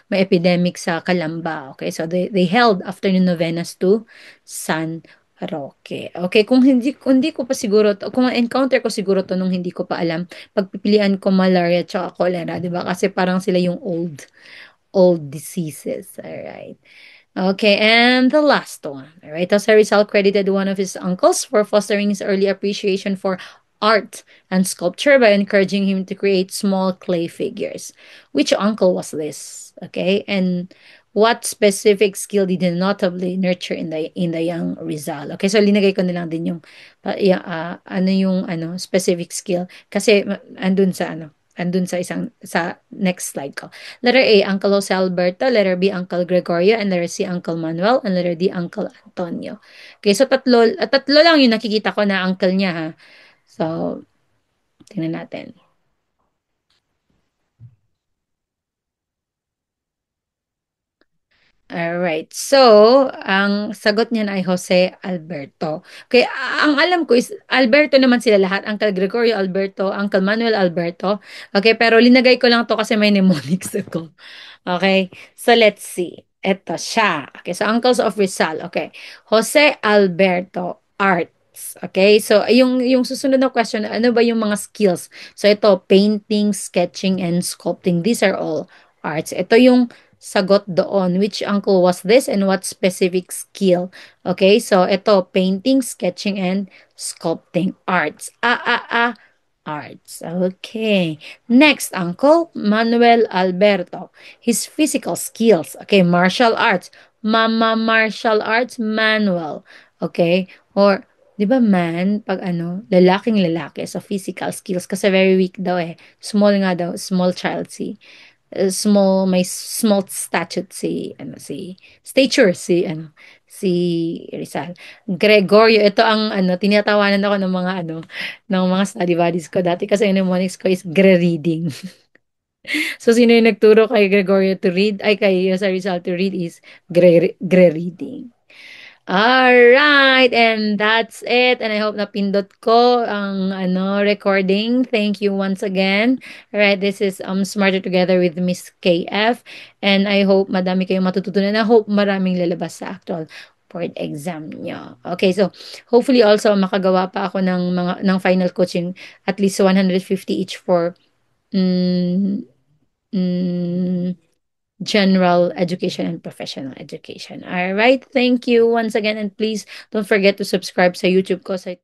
may epidemic sa Calamba? Okay, so they held afternoon novenas to San Roque. Okay, kung hindi ko pa siguro to, kung encounter ko siguro to nung hindi ko pa alam, pagpipilian ko malaria at cholera, 'di ba? Kasi parang sila yung old diseases. All right. Okay, and the last one. All right, Jose Rizal credited one of his uncles for fostering his early appreciation for art and sculpture by encouraging him to create small clay figures. Which uncle was this? Okay, and what specific skill did he notably nurture in the young Rizal? Okay, so linagay ko na lang din yung ano yung specific skill kasi andun sa next slide ko. Letter A, Uncle Jose Alberto. Letter B, Uncle Gregorio. And letter C, Uncle Manuel. And letter D, Uncle Antonio. Okay, so tatlo lang yung nakikita ko na uncle niya, ha. So, tingnan natin. Alright. So, ang sagot niyan ay Jose Alberto. Okay, ang alam ko is Alberto naman sila lahat. Uncle Gregorio Alberto, Uncle Manuel Alberto. Okay, pero linagay ko lang to kasi may mnemonics ako. Okay, so let's see. Ito siya. Okay, so Uncles of Rizal. Okay, Jose Alberto Arts. Okay, so yung susunod na question, ano ba yung mga skills? So ito, painting, sketching, and sculpting. These are all arts. Ito yung sagot doon. Which uncle was this and what specific skill? Okay, so ito, painting, sketching, and sculpting arts. Arts. Okay. Next, Uncle Manuel Alberto. His physical skills. Okay, martial arts. Mama martial arts manual. Okay? Or, di ba man, pag lalaking lalaki, so physical skills, kasi very weak daw eh. Small nga daw, small child si may small stature si Rizal. Gregorio, ito ang tinatawanan ako ng mga ng mga study buddies ko dati kasi yung mnemonics ko is gre-reading. So, sino yung nagturo kay Gregorio to read? Ay, kay Jose Rizal to read is Gre Reading. Alright, and that's it. And I hope napindot ko ang recording. Thank you once again. Alright, this is Smarter Together with Miss KF. And I hope madami kayong matututunan. I hope maraming lalabas sa actual board exam nyo. Okay, so hopefully also makagawa pa ako ng final coaching at least 150 each for mm, mm, general education and professional education. All right. Thank you once again. And please don't forget to subscribe sa YouTube ko. Sa